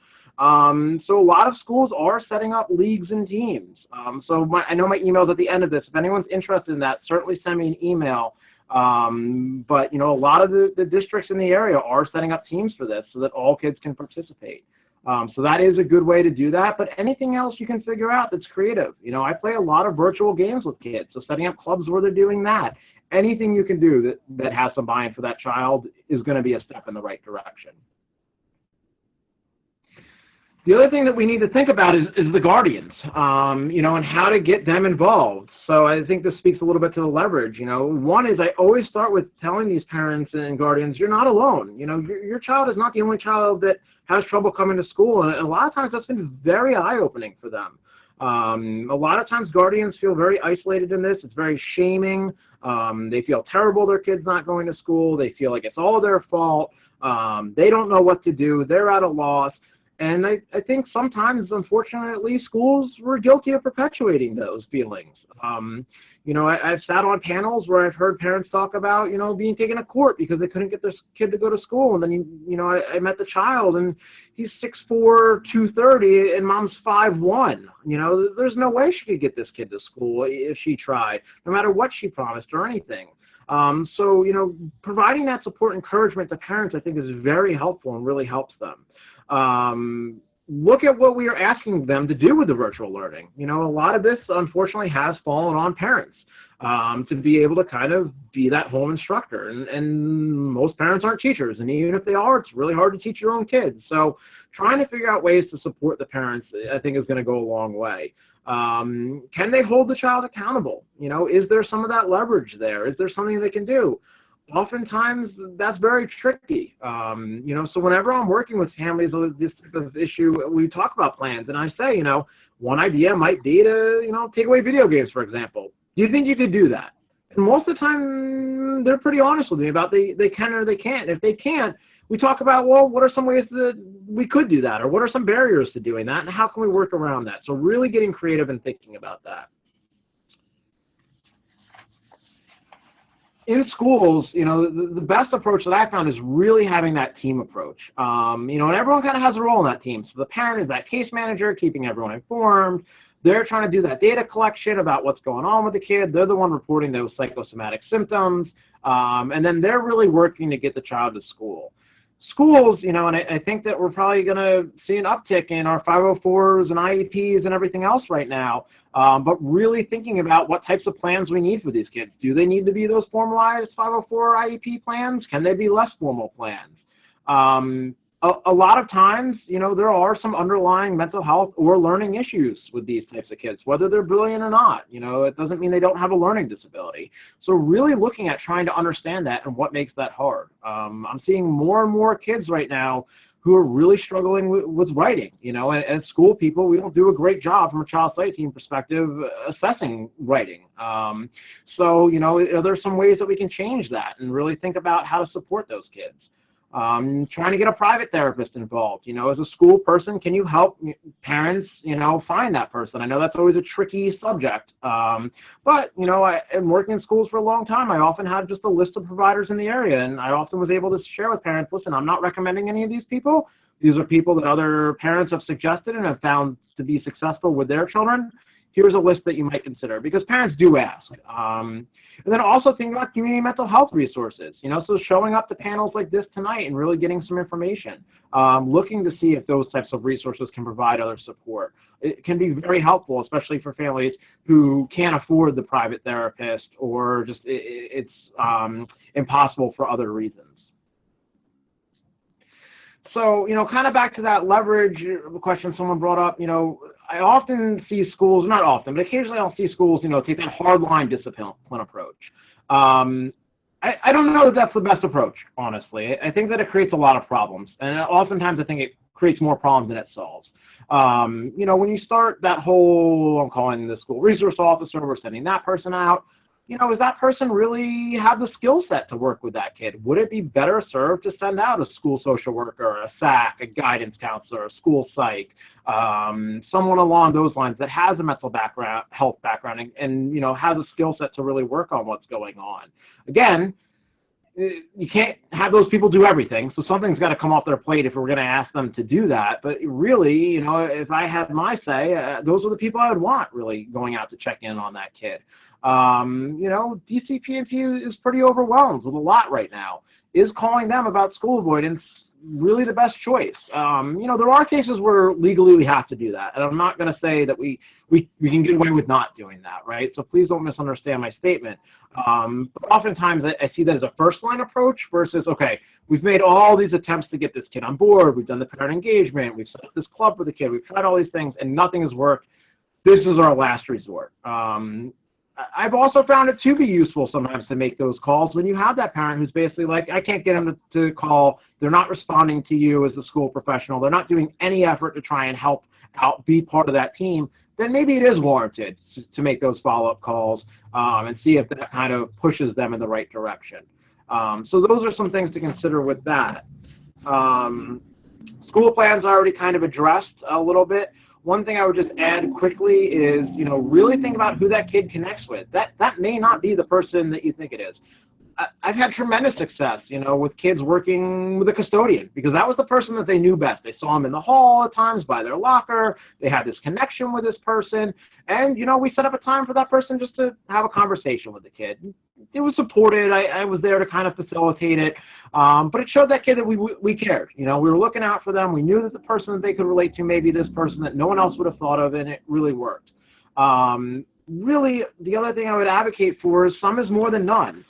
So a lot of schools are setting up leagues and teams. So I know my email's at the end of this. If anyone's interested in that, certainly send me an email. But, you know, a lot of the districts in the area are setting up teams for this so that all kids can participate. So that is a good way to do that. But anything else you can figure out that's creative. You know, I play a lot of virtual games with kids, so setting up clubs where they're doing that. Anything you can do that has some buy-in for that child is going to be a step in the right direction. The other thing that we need to think about is the guardians, you know, and how to get them involved. So I think this speaks a little bit to the leverage. You know, one is I always start with telling these parents and guardians, you're not alone. You know, your child is not the only child that has trouble coming to school. And a lot of times that's been very eye-opening for them. A lot of times guardians feel very isolated in this. It's very shaming. They feel terrible their kid's not going to school. They feel like it's all their fault. They don't know what to do. They're at a loss. And I think sometimes, unfortunately, schools were guilty of perpetuating those feelings. You know, I've sat on panels where I've heard parents talk about, you know, being taken to court because they couldn't get their kid to go to school. And then, you know, I met the child, and he's 6'4", 230, and mom's 5'1". You know, there's no way she could get this kid to school if she tried, no matter what she promised or anything. So, you know, providing that support and encouragement to parents, I think, is very helpful and really helps them. Look at what we are asking them to do with the virtual learning. You know, a lot of this, unfortunately, has fallen on parents to be able to kind of be that home instructor. And most parents aren't teachers. And even if they are, it's really hard to teach your own kids. So trying to figure out ways to support the parents, I think, is going to go a long way. Can they hold the child accountable? You know, is there some of that leverage there? Is there something they can do? Oftentimes, that's very tricky. You know, so whenever I'm working with families with this type of issue, we talk about plans, and I say, you know, one idea might be to, you know, take away video games, for example. Do you think you could do that? And most of the time, they're pretty honest with me about they can or they can't. If they can't, we talk about, well, what are some ways that we could do that, or what are some barriers to doing that, and how can we work around that? So really getting creative and thinking about that. In schools, you know, the best approach that I found is really having that team approach. You know, and everyone kind of has a role in that team. So the parent is that case manager, keeping everyone informed. they're trying to do that data collection about what's going on with the kid. They're the one reporting those psychosomatic symptoms. And then they're really working to get the child to school. Schools, and I think that we're probably going to see an uptick in our 504s and IEPs and everything else right now, but really thinking about what types of plans we need for these kids. Do they need to be those formalized 504 IEP plans? Can they be less formal plans? A lot of times, there are some underlying mental health or learning issues with these types of kids, whether they're brilliant or not. It doesn't mean they don't have a learning disability. So really looking at trying to understand that and what makes that hard. I'm seeing more and more kids right now who are really struggling with writing. As school people, we don't do a great job from a child sight team perspective assessing writing. So, there's some ways that we can change that and really think about how to support those kids. Trying to get a private therapist involved. As a school person, can you help parents, find that person? I know that's always a tricky subject, but, I'm working in schools for a long time. I often had just a list of providers in the area, and I often was able to share with parents, listen, I'm not recommending any of these people. These are people that other parents have suggested and have found to be successful with their children. Here's a list that you might consider, because parents do ask. And then also thinking about community mental health resources, so showing up to panels like this tonight and really getting some information, looking to see if those types of resources can provide other support. It can be very helpful, especially for families who can't afford the private therapist or just it's impossible for other reasons. So, kind of back to that leverage question someone brought up, I often see schools, not often, but occasionally I'll see schools, take that hardline discipline approach. I don't know that that's the best approach, honestly. I think that it creates a lot of problems, and oftentimes I think it creates more problems than it solves. When you start that whole, I'm calling the school resource officer, we're sending that person out, does that person really have the skill set to work with that kid? Would it be better served to send out a school social worker, a SAC, a guidance counselor, a school psych, someone along those lines that has a mental health background and has a skill set to really work on what's going on? Again, you can't have those people do everything, so something's got to come off their plate if we're going to ask them to do that. But really, if I had my say, those are the people I would want really going out to check in on that kid. DCPNP is pretty overwhelmed with a lot right now. Is calling them about school avoidance really the best choice? There are cases where legally we have to do that, and I'm not going to say that we can get away with not doing that, right? So please don't misunderstand my statement. But oftentimes I see that as a first-line approach versus, okay, we've made all these attempts to get this kid on board. We've done the parent engagement. We've set up this club for the kid. We've tried all these things, and nothing has worked. This is our last resort. I've also found it to be useful sometimes to make those calls when you have that parent who's basically like, I can't get them to call. They're not responding to you as a school professional. They're not doing any effort to try and help out, be part of that team. Then maybe it is warranted to make those follow-up calls and see if that kind of pushes them in the right direction. So those are some things to consider with that. School plans are already kind of addressed a little bit. One thing I would just add quickly is, really think about who that kid connects with. That may not be the person that you think it is. I've had tremendous success, with kids working with a custodian because that was the person that they knew best. They saw him in the hall at times by their locker. They had this connection with this person. And, we set up a time for that person just to have a conversation with the kid. It was supported. I was there to kind of facilitate it. But it showed that kid that we cared. We were looking out for them. We knew that the person that they could relate to may be this person that no one else would have thought of, and it really worked. Really, the other thing I would advocate for is some is more than none.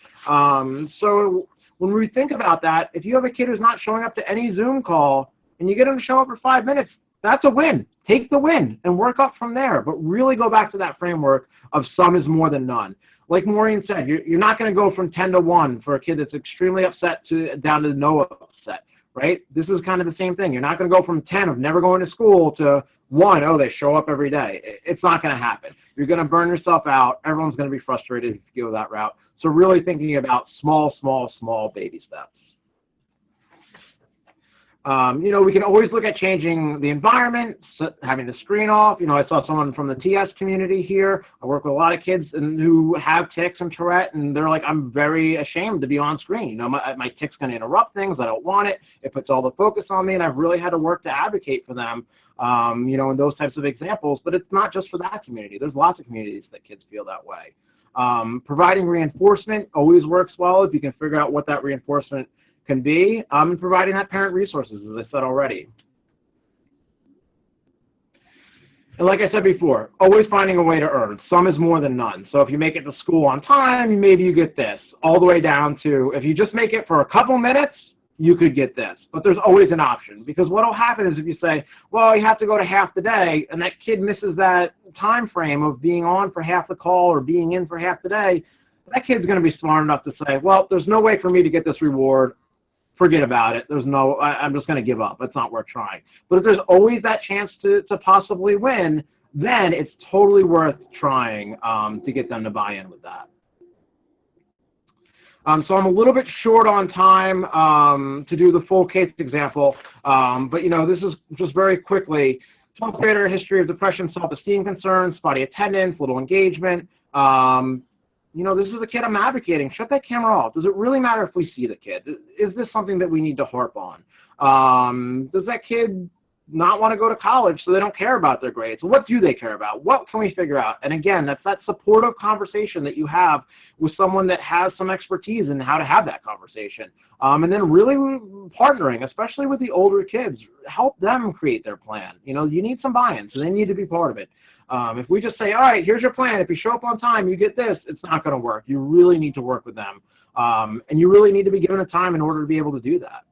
So when we think about that, if you have a kid who's not showing up to any Zoom call and you get them to show up for 5 minutes, that's a win. Take the win and work up from there. But really go back to that framework of some is more than none. Like Maureen said, you're not going to go from 10 to 1 for a kid that's extremely upset down to no upset, right? This is kind of the same thing. You're not going to go from 10 of never going to school to 1, oh, they show up every day. It's not going to happen. You're going to burn yourself out. Everyone's going to be frustrated if you go that route. So really thinking about small baby steps. We can always look at changing the environment, having the screen off. I saw someone from the TS community here. I work with a lot of kids who have tics and Tourette, and they're like, I'm very ashamed to be on screen. My tic's going to interrupt things. I don't want it. It puts all the focus on me, and I've really had to work to advocate for them, in those types of examples. But it's not just for that community. There's lots of communities that kids feel that way. Providing reinforcement always works well if you can figure out what that reinforcement can be, and providing that parent resources, as I said already. And like I said before, always finding a way to earn. Some is more than none. So if you make it to school on time, maybe you get this, all the way down to if you just make it for a couple minutes, you could get this. But there's always an option, because what will happen is if you say, well, you have to go to half the day, and that kid misses that time frame of being on for half the call or being in for half the day, that kid's going to be smart enough to say, well, there's no way for me to get this reward. Forget about it. I'm just going to give up. It's not worth trying. But if there's always that chance to possibly win, then it's totally worth trying to get them to buy in with that. So I'm a little bit short on time to do the full case example, but this is just very quickly. 12th grader, history of depression, self-esteem concerns, spotty attendance, little engagement. This is a kid I'm advocating. Shut that camera off. Does it really matter if we see the kid? Is this something that we need to harp on? Does that kid not want to go to college so they don't care about their grades? What do they care about? What can we figure out? And again, that's that supportive conversation that you have with someone that has some expertise in how to have that conversation. And then really partnering, especially with the older kids, help them create their plan. You need some buy-in, so they need to be part of it. If we just say, all right, here's your plan. If you show up on time, you get this, it's not going to work. You really need to work with them. And you really need to be given a time in order to be able to do that.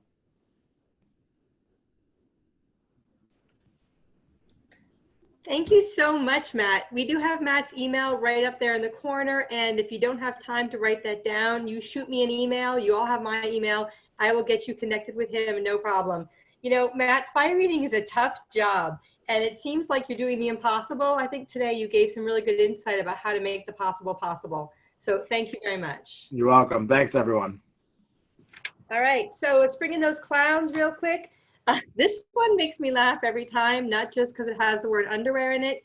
Thank you so much, Matt. We do have Matt's email right up there in the corner. And if you don't have time to write that down, you shoot me an email. You all have my email. I will get you connected with him, no problem. Matt, fire eating is a tough job. And it seems like you're doing the impossible. I think today you gave some really good insight about how to make the possible possible. So thank you very much. You're welcome. Thanks, everyone. All right, so let's bring in those clowns real quick. This one makes me laugh every time, not just because it has the word underwear in it.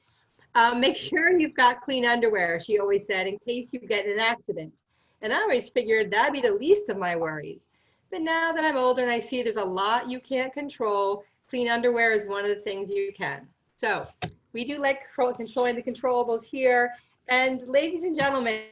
Make sure you've got clean underwear, she always said, in case you get in an accident. And I always figured that'd be the least of my worries. But now that I'm older and I see there's a lot you can't control, clean underwear is one of the things you can. So we do like controlling the controllables here. And ladies and gentlemen,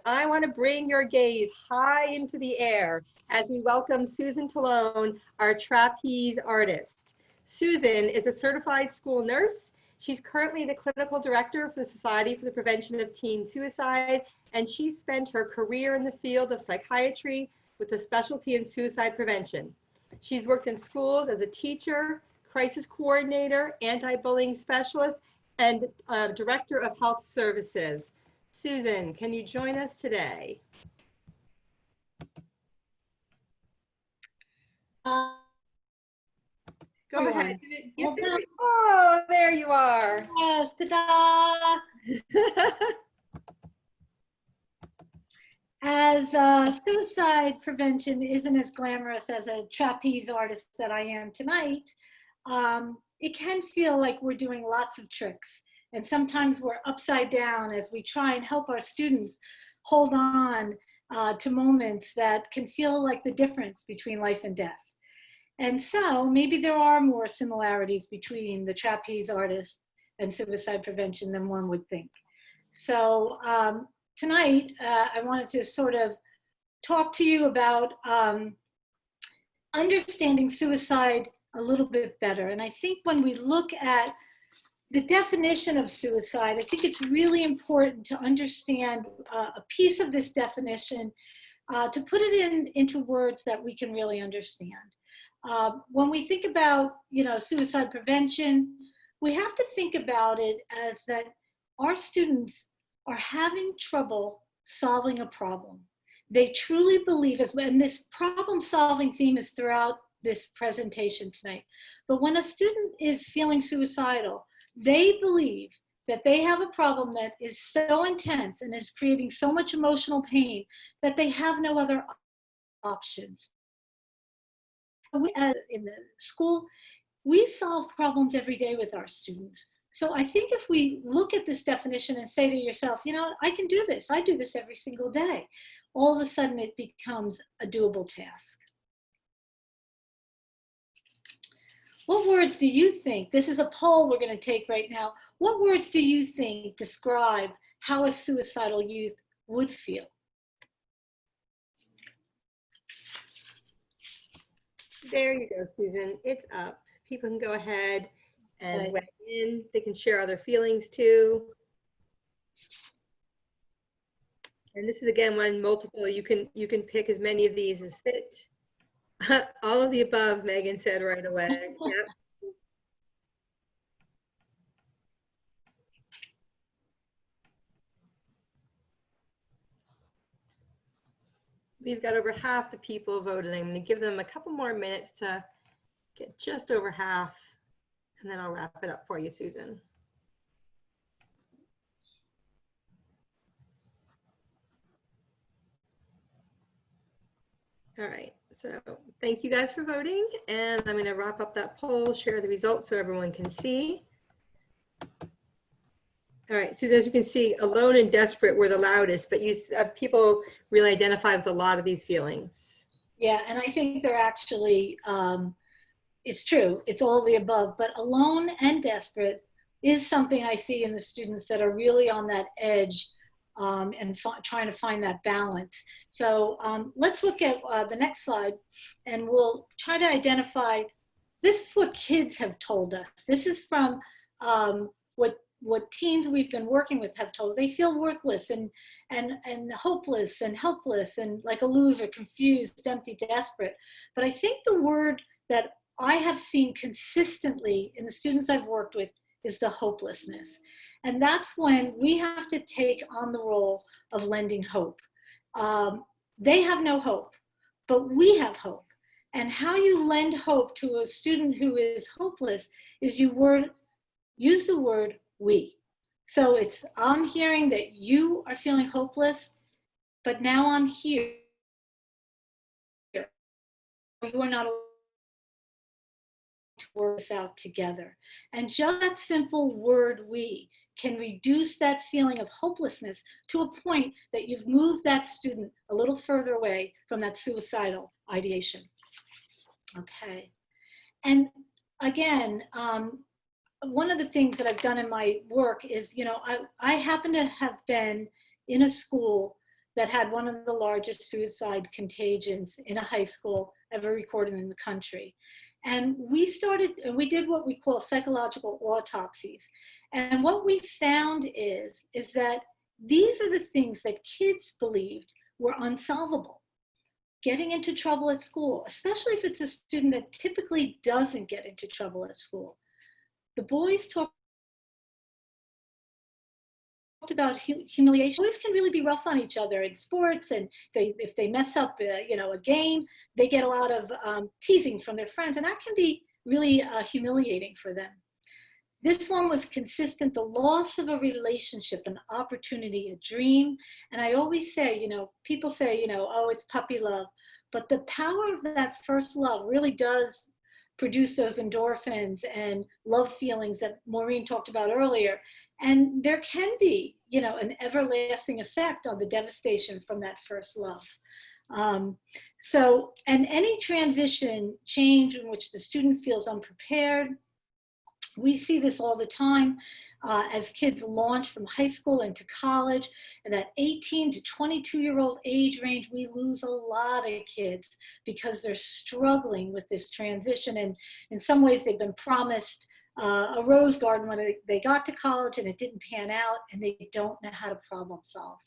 I want to bring your gaze high into the air as we welcome Susan Talone, our trapeze artist. Susan is a certified school nurse. She's currently the clinical director for the Society for the Prevention of Teen Suicide, and she's spent her career in the field of psychiatry with a specialty in suicide prevention. She's worked in schools as a teacher, crisis coordinator, anti-bullying specialist, and director of health services. Susan, can you join us today? Go ahead. Oh, there you are. Yes, ta-da! As suicide prevention isn't as glamorous as a trapeze artist that I am tonight, it can feel like we're doing lots of tricks. And sometimes we're upside down as we try and help our students hold on to moments that can feel like the difference between life and death. And so maybe there are more similarities between the trapeze artist and suicide prevention than one would think. So tonight, I wanted to sort of talk to you about understanding suicide a little bit better. And I think when we look at the definition of suicide, I think it's really important to understand a piece of this definition, to put it into words that we can really understand. When we think about, suicide prevention, we have to think about it as that our students are having trouble solving a problem. They truly believe, and this problem-solving theme is throughout this presentation tonight, but when a student is feeling suicidal, they believe that they have a problem that is so intense and is creating so much emotional pain that they have no other options. we, in the school, we solve problems every day with our students. So I think if we look at this definition and say to yourself, you know, I can do this. I do this every single day. All of a sudden it becomes a doable task. What words do you think, this is a poll we're going to take right now, what words do you think describe how a suicidal youth would feel? There you go, Susan. It's up. People can go ahead and weigh in. They can share other feelings too. And this is again one multiple. You can pick as many of these as fit. All of the above, Megan said right away. Yep. We've got over half the people voted. I'm going to give them a couple more minutes to get just over half, and then I'll wrap it up for you, Susan. All right, so thank you guys for voting, and I'm going to wrap up that poll, share the results so everyone can see. All right, Susan, as you can see, alone and desperate were the loudest, but people really identified with a lot of these feelings. Yeah, and I think they're actually, it's true, it's all the above, but alone and desperate is something I see in the students that are really on that edge and trying to find that balance. So let's look at the next slide, and we'll try to identify, this is what kids have told us. This is from what teens we've been working with have told us. They feel worthless and hopeless and helpless and like a loser, confused, empty, desperate. But I think the word that I have seen consistently in the students I've worked with is the hopelessness. And that's when we have to take on the role of lending hope. They have no hope, but we have hope. And how you lend hope to a student who is hopeless is you use the word we. So it's, I'm hearing that you are feeling hopeless, but now I'm here. You are not to work this out together. And just that simple word we can reduce that feeling of hopelessness to a point that you've moved that student a little further away from that suicidal ideation. Okay. And again, one of the things that I've done in my work is, you know, I happen to have been in a school that had one of the largest suicide contagions in a high school ever recorded in the country. And we did what we call psychological autopsies. And what we found is that these are the things that kids believed were unsolvable. Getting into trouble at school, especially if it's a student that typically doesn't get into trouble at school. The boys talked about humiliation. Boys can really be rough on each other in sports, and if they mess up, you know, a game, they get a lot of teasing from their friends, and that can be really humiliating for them. This one was consistent, the loss of a relationship, an opportunity, a dream. And I always say, you know, people say, you know, oh, it's puppy love, but the power of that first love really does produce those endorphins and love feelings that Maureen talked about earlier. And there can be, you know, an everlasting effect on the devastation from that first love. And any transition, change in which the student feels unprepared, we see this all the time as kids launch from high school into college. And that 18 to 22-year-old age range, we lose a lot of kids because they're struggling with this transition. And in some ways, they've been promised a rose garden when they got to college and it didn't pan out, and they don't know how to problem solve.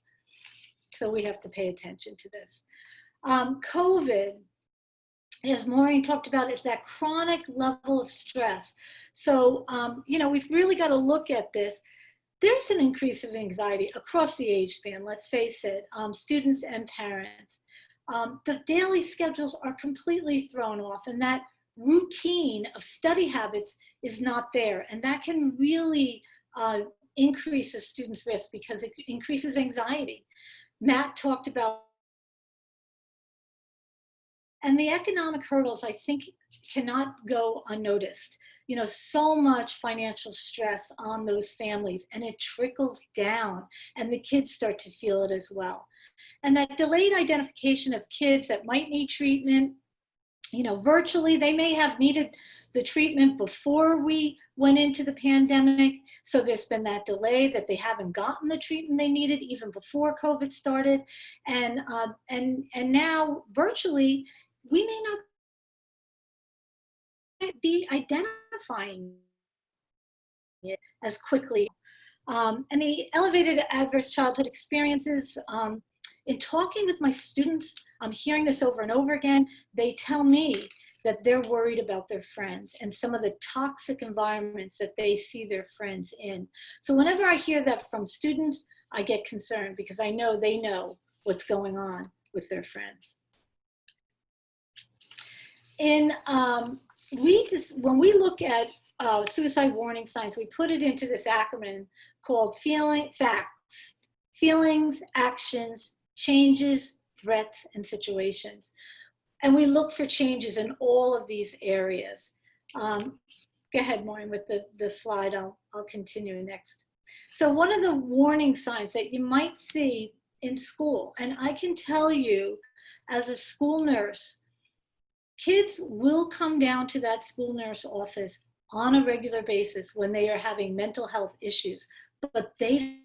So we have to pay attention to this. COVID, as Maureen talked about, is that chronic level of stress. So, you know, we've really got to look at this. There's an increase of anxiety across the age span, let's face it, students and parents. The daily schedules are completely thrown off, and that routine of study habits is not there. And that can really increase a student's risk because it increases anxiety. Matt talked about, and the economic hurdles, I think cannot go unnoticed. You know, so much financial stress on those families, and it trickles down, and the kids start to feel it as well. And that delayed identification of kids that might need treatment, you know, virtually, they may have needed the treatment before we went into the pandemic. So there's been that delay that they haven't gotten the treatment they needed even before COVID started. And now virtually, we may not be identifying it as quickly. And the elevated adverse childhood experiences, in talking with my students, I'm hearing this over and over again. They tell me that they're worried about their friends and some of the toxic environments that they see their friends in. So whenever I hear that from students, I get concerned because I know they know what's going on with their friends. When we look at suicide warning signs, we put it into this acronym called FACTS: feelings, actions, changes, threats, and situations. And we look for changes in all of these areas. Go ahead, Maureen, with the slide. I'll continue next. So one of the warning signs that you might see in school, and I can tell you as a school nurse, kids will come down to that school nurse office on a regular basis when they are having mental health issues, but they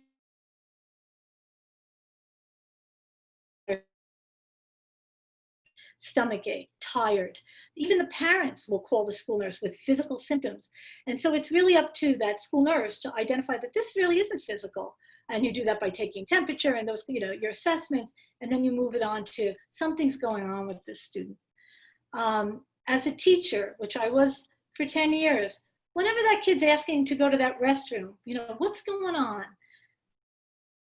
stomachache, tired. Even the parents will call the school nurse with physical symptoms. And so it's really up to that school nurse to identify that this really isn't physical. And you do that by taking temperature and those, you know, your assessments, and then you move it on to something's going on with this student. As a teacher, which I was for 10 years, whenever that kid's asking to go to that restroom, you know, what's going on?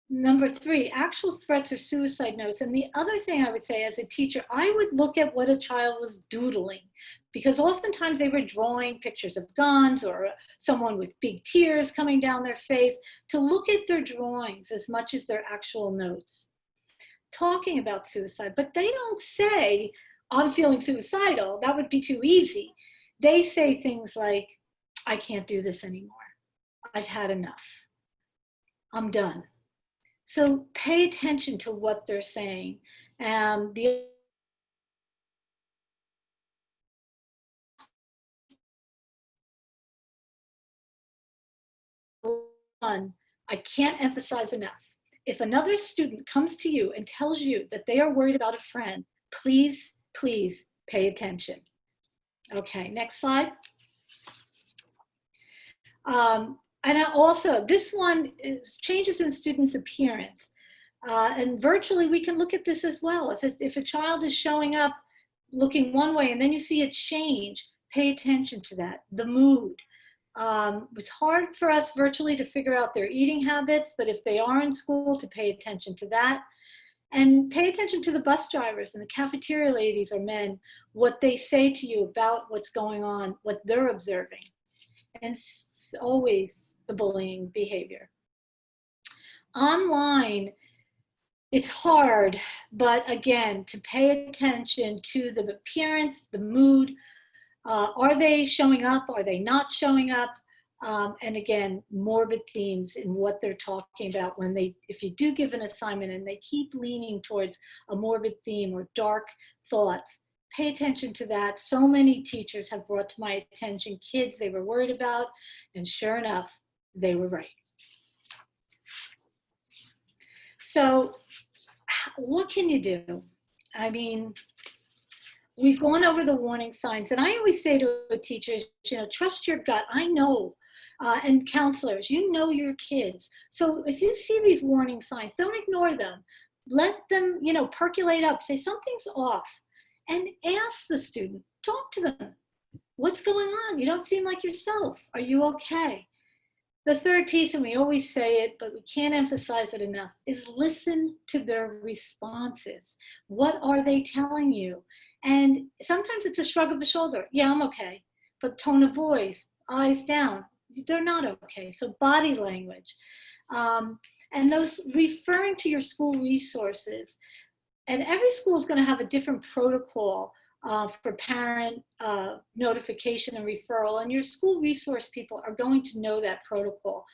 Number 3, actual threats or suicide notes. And the other thing I would say as a teacher, I would look at what a child was doodling, because oftentimes they were drawing pictures of guns or someone with big tears coming down their face, to look at their drawings as much as their actual notes. Talking about suicide, but they don't say, I'm feeling suicidal. That would be too easy. They say things like, I can't do this anymore. I've had enough. I'm done. So pay attention to what they're saying. The one, I can't emphasize enough. If another student comes to you and tells you that they are worried about a friend, please, please pay attention. Okay, next slide. And also, this one is changes in students' appearance. And virtually, we can look at this as well. If a child is showing up looking one way and then you see it change, pay attention to that. The mood. It's hard for us virtually to figure out their eating habits, but if they are in school, to pay attention to that. And pay attention to the bus drivers and the cafeteria ladies or men, what they say to you about what's going on, what they're observing. And always the bullying behavior. Online, it's hard, but again, to pay attention to the appearance, the mood. Are they showing up? Are they not showing up? And again, morbid themes in what they're talking about when if you do give an assignment and they keep leaning towards a morbid theme or dark thoughts, pay attention to that. So many teachers have brought to my attention kids they were worried about, and sure enough, they were right. So what can you do? I mean, we've gone over the warning signs, and I always say to teachers, you know, trust your gut. I know, and counselors, you know your kids. So if you see these warning signs, don't ignore them. Let them, you know, percolate up. Say something's off, and ask the student. Talk to them. What's going on? You don't seem like yourself. Are you okay? The third piece, and we always say it, but we can't emphasize it enough, is listen to their responses. What are they telling you? And sometimes it's a shrug of the shoulder. Yeah, I'm okay. But tone of voice, eyes down, they're not okay. So body language. And those referring to your school resources. And every school is going to have a different protocol for parent notification and referral, and your school resource people are going to know that protocol.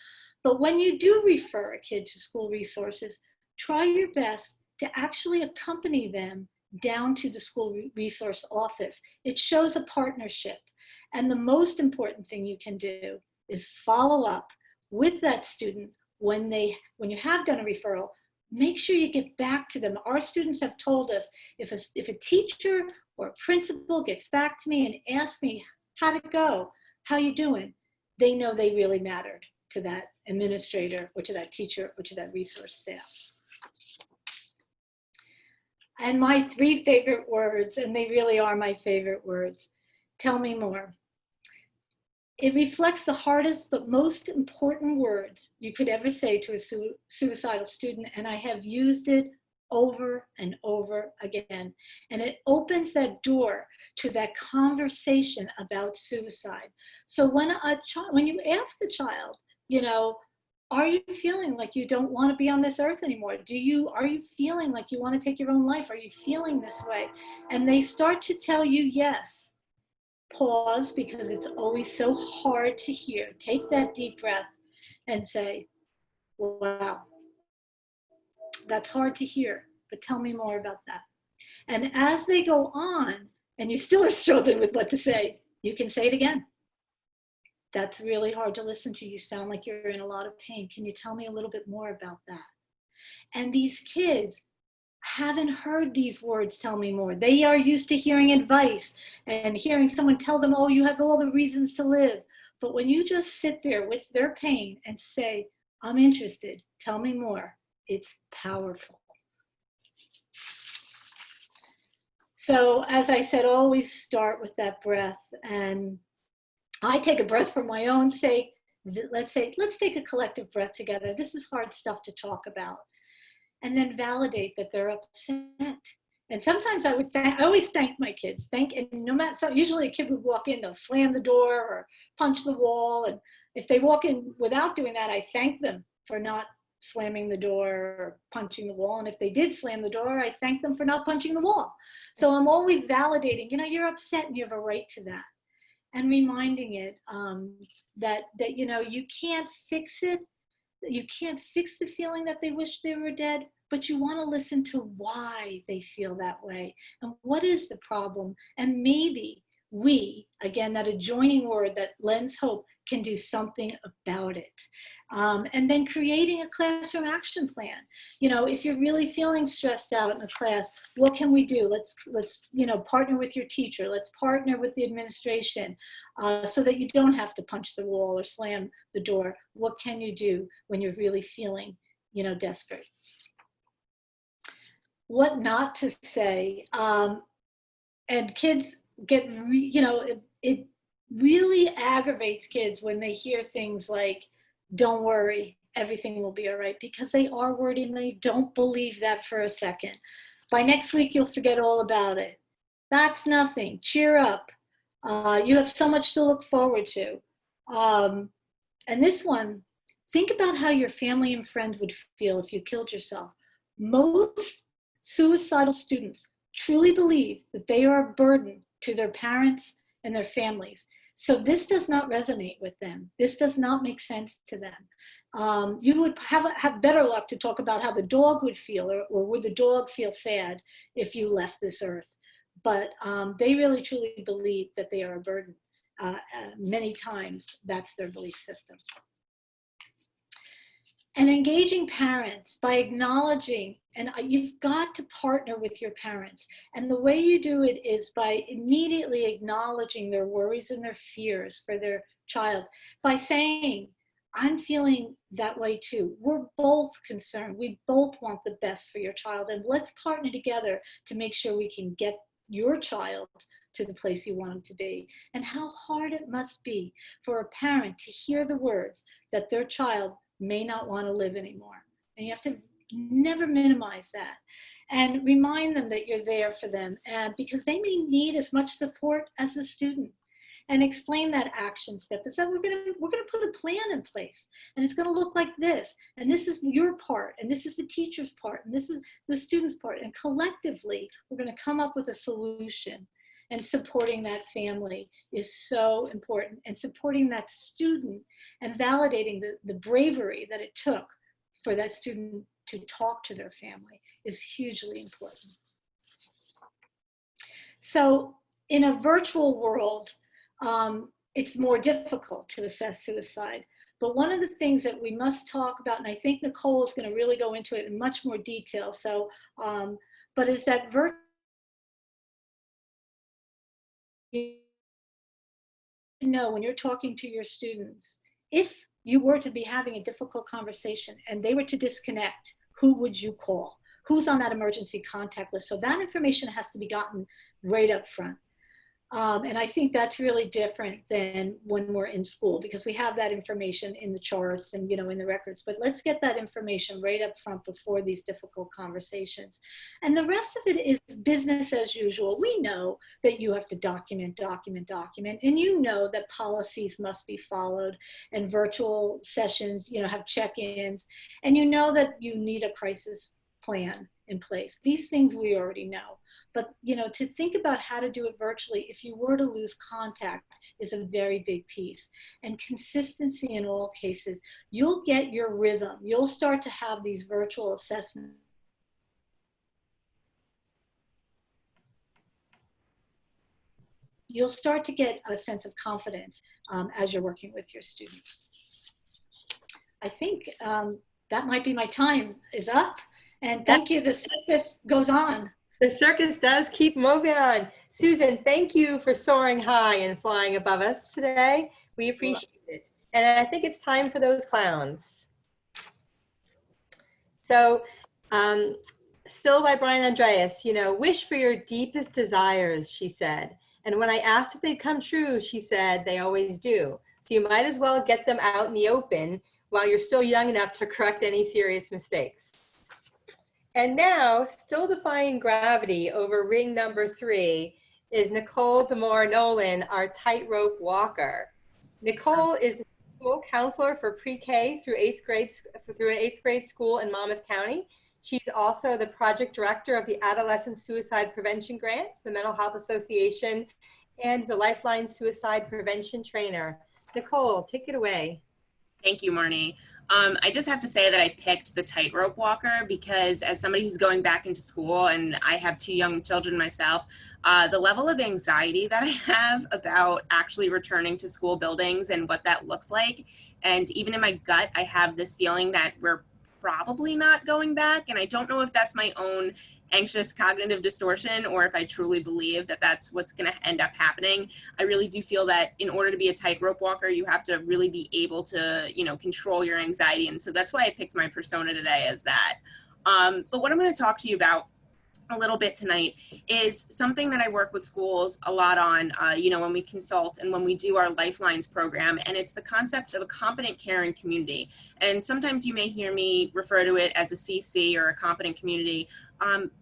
But when you do refer a kid to school resources, try your best to actually accompany them down to the school resource office. It shows a partnership. And the most important thing you can do is follow up with that student when you have done a referral. Make sure you get back to them. Our students have told us if a teacher or a principal gets back to me and asks me how to go, how you doing, they know they really mattered to that administrator or to that teacher or to that resource staff. And my 3 favorite words, and they really are my favorite words, tell me more. It reflects the hardest but most important words you could ever say to a suicidal student, and I have used it over and over again. And it opens that door to that conversation about suicide. So when you ask the child, you know, are you feeling like you don't want to be on this earth anymore? Are you feeling like you want to take your own life? Are you feeling this way? And they start to tell you yes. Pause, because it's always so hard to hear. Take that deep breath and say, wow, that's hard to hear, but tell me more about that. And as they go on, and you still are struggling with what to say, you can say it again. That's really hard to listen to. You sound like you're in a lot of pain. Can you tell me a little bit more about that? And these kids haven't heard these words, tell me more. They are used to hearing advice and hearing someone tell them, oh, you have all the reasons to live. But when you just sit there with their pain and say, I'm interested, tell me more, it's powerful. So as I said, always start with that breath. And I take a breath for my own sake. Let's take a collective breath together. This is hard stuff to talk about. And then validate that they're upset. And sometimes I always thank my kids. Usually a kid would walk in, they'll slam the door or punch the wall. And if they walk in without doing that, I thank them for not slamming the door or punching the wall. And if they did slam the door, I thank them for not punching the wall. So I'm always validating, you're upset and you have a right to that. And reminding it that you can't fix it. You can't fix the feeling that they wish they were dead, but you want to listen to why they feel that way and what is the problem. And maybe we, again, that adjoining word that lends hope, can do something about it. And then creating a classroom action plan. If you're really feeling stressed out in a class, what can we do? Let's partner with your teacher. Let's partner with the administration so that you don't have to punch the wall or slam the door. What can you do when you're really feeling, desperate? What not to say. And kids get, it really aggravates kids when they hear things like, don't worry, everything will be all right, because they are worried and they don't believe that for a second. By next week, you'll forget all about it. That's nothing. Cheer up. You have so much to look forward to. And this one, think about how your family and friends would feel if you killed yourself. Most suicidal students truly believe that they are a burden to their parents and their families. So this does not resonate with them. This does not make sense to them. You would have better luck to talk about how the dog would feel, or would the dog feel sad if you left this earth. But they really truly believe that they are a burden. Many times that's their belief system. And engaging parents by acknowledging, and you've got to partner with your parents. And the way you do it is by immediately acknowledging their worries and their fears for their child, by saying, I'm feeling that way too. We're both concerned. We both want the best for your child. And let's partner together to make sure we can get your child to the place you want them to be. And how hard it must be for a parent to hear the words that their child may not want to live anymore. And you have to never minimize that, and remind them that you're there for them, and because they may need as much support as the student. And explain that action step is that we're gonna put a plan in place, and it's gonna look like this, and this is your part, and this is the teacher's part, and this is the student's part, and collectively we're gonna come up with a solution. and supporting that family is so important, and supporting that student and validating the bravery that it took for that student to talk to their family is hugely important. So in a virtual world, it's more difficult to assess suicide. But one of the things that we must talk about, and I think Nicole is going to really go into it in much more detail, so, but is that you know when you're talking to your students, if you were to be having a difficult conversation and they were to disconnect, who would you call? Who's on that emergency contact list? So that information has to be gotten right up front. And I think that's really different than when we're in school, because we have that information in the charts and, you know, in the records, but let's get that information right up front before these difficult conversations. And the rest of it is business as usual. We know that you have to document, and you know that policies must be followed, and virtual sessions, you know, have check-ins, and you know that you need a crisis plan in place. These things we already know. But, you know, to think about how to do it virtually, if you were to lose contact, is a very big piece. And consistency in all cases. You'll get your rhythm. You'll start to have these virtual assessments. You'll start to get a sense of confidence as you're working with your students. I think that might be my time is up. And thank you. The circus goes on. The circus does keep moving on. Susan, thank you for soaring high and flying above us today. We appreciate it. And I think it's time for those clowns. So, still by Brian Andreas, you know, wish for your deepest desires, she said. And when I asked if they'd come true, she said, they always do. So you might as well get them out in the open while you're still young enough to correct any serious mistakes. And now, still defying gravity over ring number 3 is Nicole Demore Nolan, our tightrope walker. Nicole is the school counselor for pre-K through 8th grade school in Monmouth County. She's also the project director of the Adolescent Suicide Prevention Grant, the Mental Health Association, and the Lifeline Suicide Prevention Trainer. Nicole, take it away. Thank you, Marnie. I just have to say that I picked the tightrope walker because as somebody who's going back into school, and I have 2 young children myself, the level of anxiety that I have about actually returning to school buildings and what that looks like, and even in my gut, I have this feeling that we're probably not going back, and I don't know if that's my own anxious cognitive distortion or if I truly believe that that's what's going to end up happening. I really do feel that in order to be a tightrope walker, you have to really be able to, you know, control your anxiety. And so that's why I picked my persona today as that. But what I'm going to talk to you about a little bit tonight is something that I work with schools a lot on, you know, when we consult and when we do our Lifelines program, and it's the concept of a competent caring community. And sometimes you may hear me refer to it as a CC or a competent community.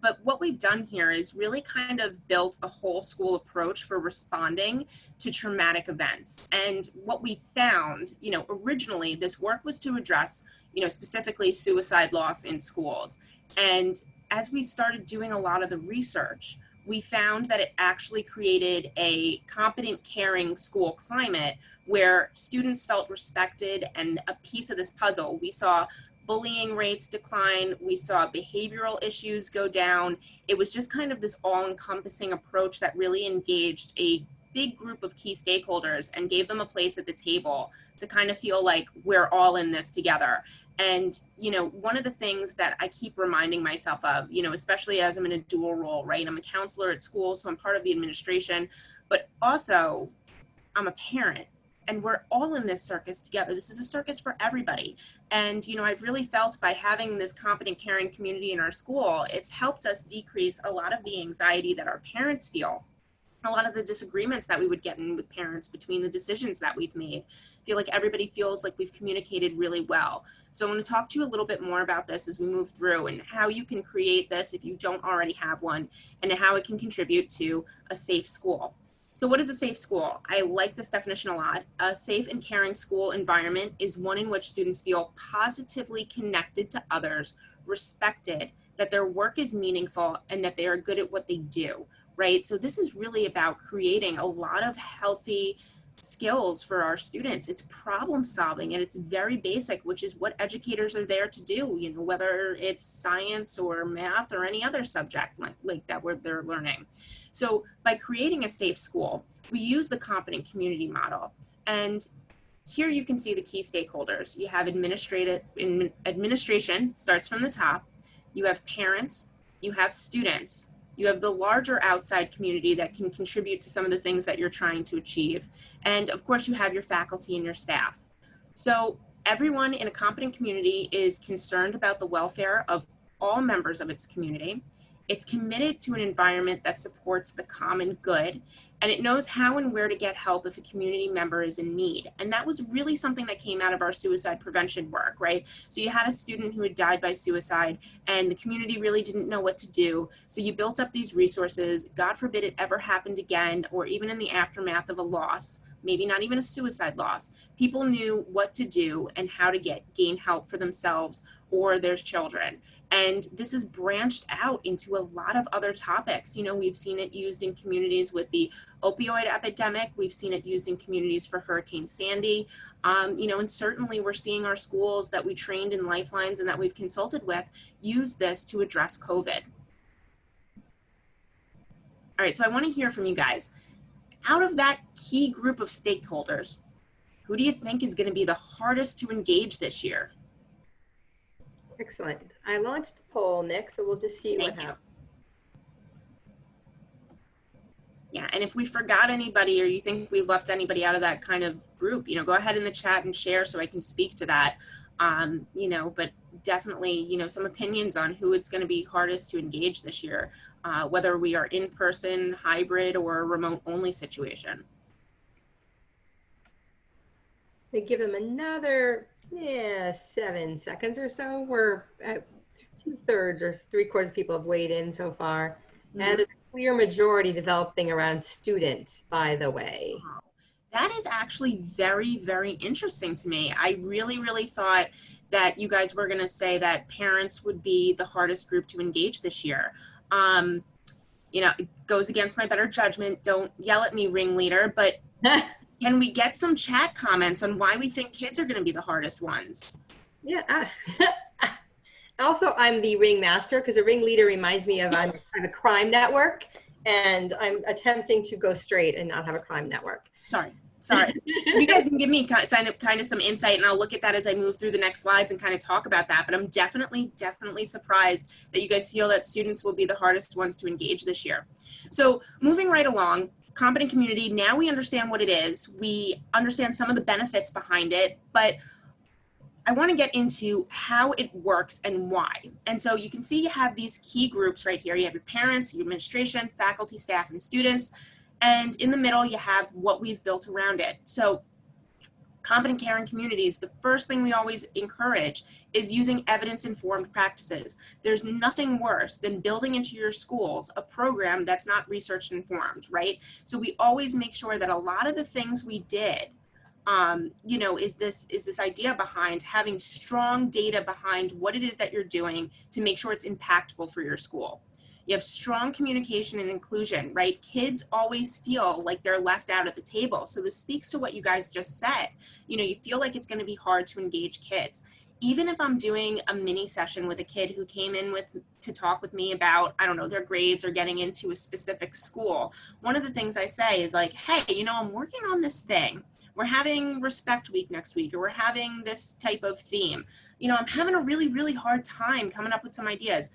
But what we've done here is really kind of built a whole school approach for responding to traumatic events. And what we found, you know, originally this work was to address, you know, specifically suicide loss in schools. And as we started doing a lot of the research, we found that it actually created a competent, caring school climate where students felt respected and a piece of this puzzle. We saw bullying rates decline, we saw behavioral issues go down. It was just kind of this all-encompassing approach that really engaged a big group of key stakeholders and gave them a place at the table to kind of feel like we're all in this together. And, you know, one of the things that I keep reminding myself of, you know, especially as I'm in a dual role, right? I'm a counselor at school, so I'm part of the administration, but also I'm a parent, and we're all in this circus together. This is a circus for everybody. And, you know, I've really felt by having this competent, caring community in our school, it's helped us decrease a lot of the anxiety that our parents feel. A lot of the disagreements that we would get in with parents between the decisions that we've made. I feel like everybody feels like we've communicated really well. So I want to talk to you a little bit more about this as we move through and how you can create this if you don't already have one, and how it can contribute to a safe school. So what is a safe school? I like this definition a lot. A safe and caring school environment is one in which students feel positively connected to others, respected, that their work is meaningful, and that they are good at what they do. right? So this is really about creating a lot of healthy skills for our students. It's problem solving, and it's very basic, which is what educators are there to do, you know, whether it's science or math or any other subject like that where they're learning. So by creating a safe school, we use the competent community model. And here you can see the key stakeholders. You have administration starts from the top. You have parents, you have students, you have the larger outside community that can contribute to some of the things that you're trying to achieve. And of course, you have your faculty and your staff. So everyone in a competent community is concerned about the welfare of all members of its community. It's committed to an environment that supports the common good, and it knows how and where to get help if a community member is in need. And that was really something that came out of our suicide prevention work, right? So you had a student who had died by suicide, and the community really didn't know what to do. So you built up these resources. God forbid it ever happened again, or even in the aftermath of a loss, maybe not even a suicide loss, people knew what to do and how to gain help for themselves or their children. And this is branched out into a lot of other topics. You know, we've seen it used in communities with the opioid epidemic. We've seen it used in communities for Hurricane Sandy. You know, and certainly we're seeing our schools that we trained in Lifelines and that we've consulted with use this to address COVID. All right, so I want to hear from you guys. Out of that key group of stakeholders, who do you think is going to be the hardest to engage this year? Excellent. I launched the poll, Nick, so we'll just see what happens. Yeah, and if we forgot anybody or you think we left anybody out of that kind of group, you know, go ahead in the chat and share so I can speak to that. You know, but definitely, you know, some opinions on who it's going to be hardest to engage this year, whether we are in person, hybrid, or remote only situation. They give them another 7 seconds or so. We're at 2/3 or 3/4 of people have weighed in so far. Mm-hmm. And a clear majority developing around students, by the way. Wow. That is actually very, very interesting to me. I really, really thought that you guys were going to say that parents would be the hardest group to engage this year. You know, it goes against my better judgment. Don't yell at me, ringleader, but can we get some chat comments on why we think kids are going to be the hardest ones? Yeah. Also, I'm the ring master because a ringleader reminds me of I'm a crime network, and I'm attempting to go straight and not have a crime network. Sorry. You guys can give me kind of some insight, and I'll look at that as I move through the next slides and kind of talk about that. But I'm definitely surprised that you guys feel that students will be the hardest ones to engage this year. So moving right along, competent community, now we understand what it is. We understand some of the benefits behind it, but I want to get into how it works and why. And so you can see you have these key groups right here. You have your parents, your administration, faculty, staff, and students. And in the middle, you have what we've built around it. So competent care in communities, the first thing we always encourage is using evidence-informed practices. There's nothing worse than building into your schools a program that's not research-informed, right? So we always make sure that a lot of the things we did you know, is this idea behind having strong data behind what it is that you're doing to make sure it's impactful for your school. You have strong communication and inclusion, right? Kids always feel like they're left out at the table. So this speaks to what you guys just said. You know, you feel like it's going to be hard to engage kids. Even if I'm doing a mini session with a kid who came in to talk with me about, I don't know, their grades or getting into a specific school, one of the things I say is like, hey, you know, I'm working on this thing. We're having Respect Week next week, or we're having this type of theme. You know, I'm having a really, really hard time coming up with some ideas.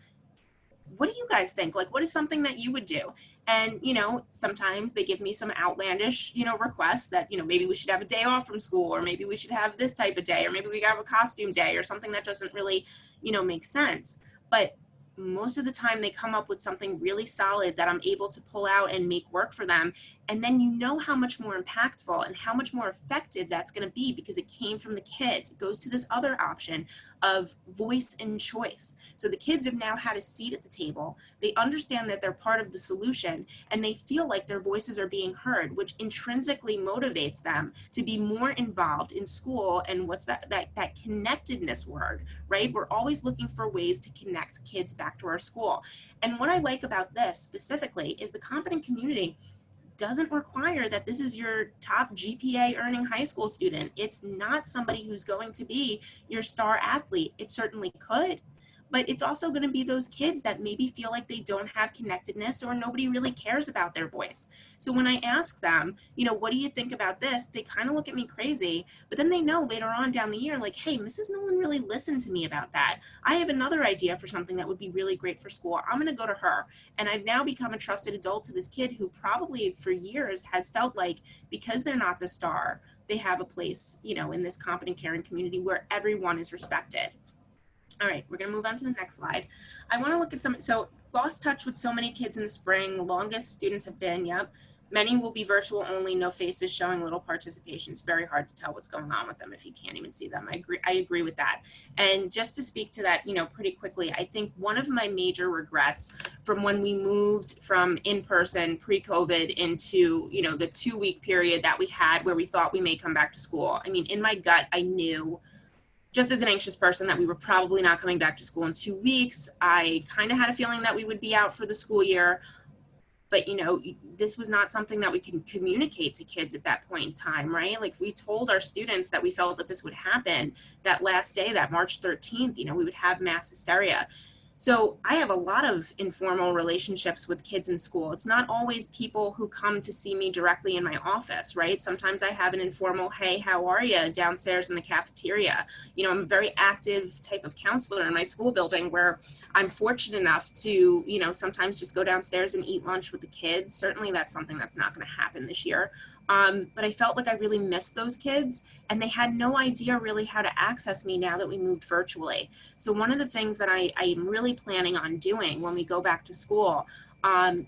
What do you guys think? Like, what is something that you would do? And, you know, sometimes they give me some outlandish, you know, requests that, you know, maybe we should have a day off from school, or maybe we should have this type of day, or maybe we got a costume day, or something that doesn't really, you know, make sense. But most of the time they come up with something really solid that I'm able to pull out and make work for them. And then you know how much more impactful and how much more effective that's going to be because it came from the kids. It goes to this other option of voice and choice. So the kids have now had a seat at the table. They understand that they're part of the solution, and they feel like their voices are being heard, which intrinsically motivates them to be more involved in school. And what's that connectedness word, right? We're always looking for ways to connect kids back to our school. And what I like about this specifically is the competent community doesn't require that this is your top GPA earning high school student. It's not somebody who's going to be your star athlete. It certainly could, but it's also going to be those kids that maybe feel like they don't have connectedness or nobody really cares about their voice. So when I ask them, you know, what do you think about this? They kind of look at me crazy, but then they know later on down the year, like, hey, Mrs. Nolan really listened to me about that. I have another idea for something that would be really great for school. I'm going to go to her. And I've now become a trusted adult to this kid who probably for years has felt like because they're not the star, they have a place, you know, in this competent caring community where everyone is respected. All right, we're gonna move on to the next slide. I wanna look at so lost touch with so many kids in the spring. Longest students have been, yep. Many will be virtual only, no faces, showing little participation. It's very hard to tell what's going on with them if you can't even see them. I agree with that. And just to speak to that, you know, pretty quickly, I think one of my major regrets from when we moved from in-person pre-COVID into, you know, the 2-week period that we had where we thought we may come back to school. I mean, in my gut, I knew just as an anxious person that we were probably not coming back to school in 2 weeks. I kind of had a feeling that we would be out for the school year, but you know, this was not something that we can communicate to kids at that point in time, right? Like we told our students that we felt that this would happen that last day, that March 13th, you know, we would have mass hysteria. So I have a lot of informal relationships with kids in school. It's not always people who come to see me directly in my office, right? Sometimes I have an informal, hey, how are you, downstairs in the cafeteria. You know, I'm a very active type of counselor in my school building where I'm fortunate enough to, you know, sometimes just go downstairs and eat lunch with the kids. Certainly that's something that's not going to happen this year. But I felt like I really missed those kids, and they had no idea really how to access me now that we moved virtually. So one of the things that I am really planning on doing when we go back to school,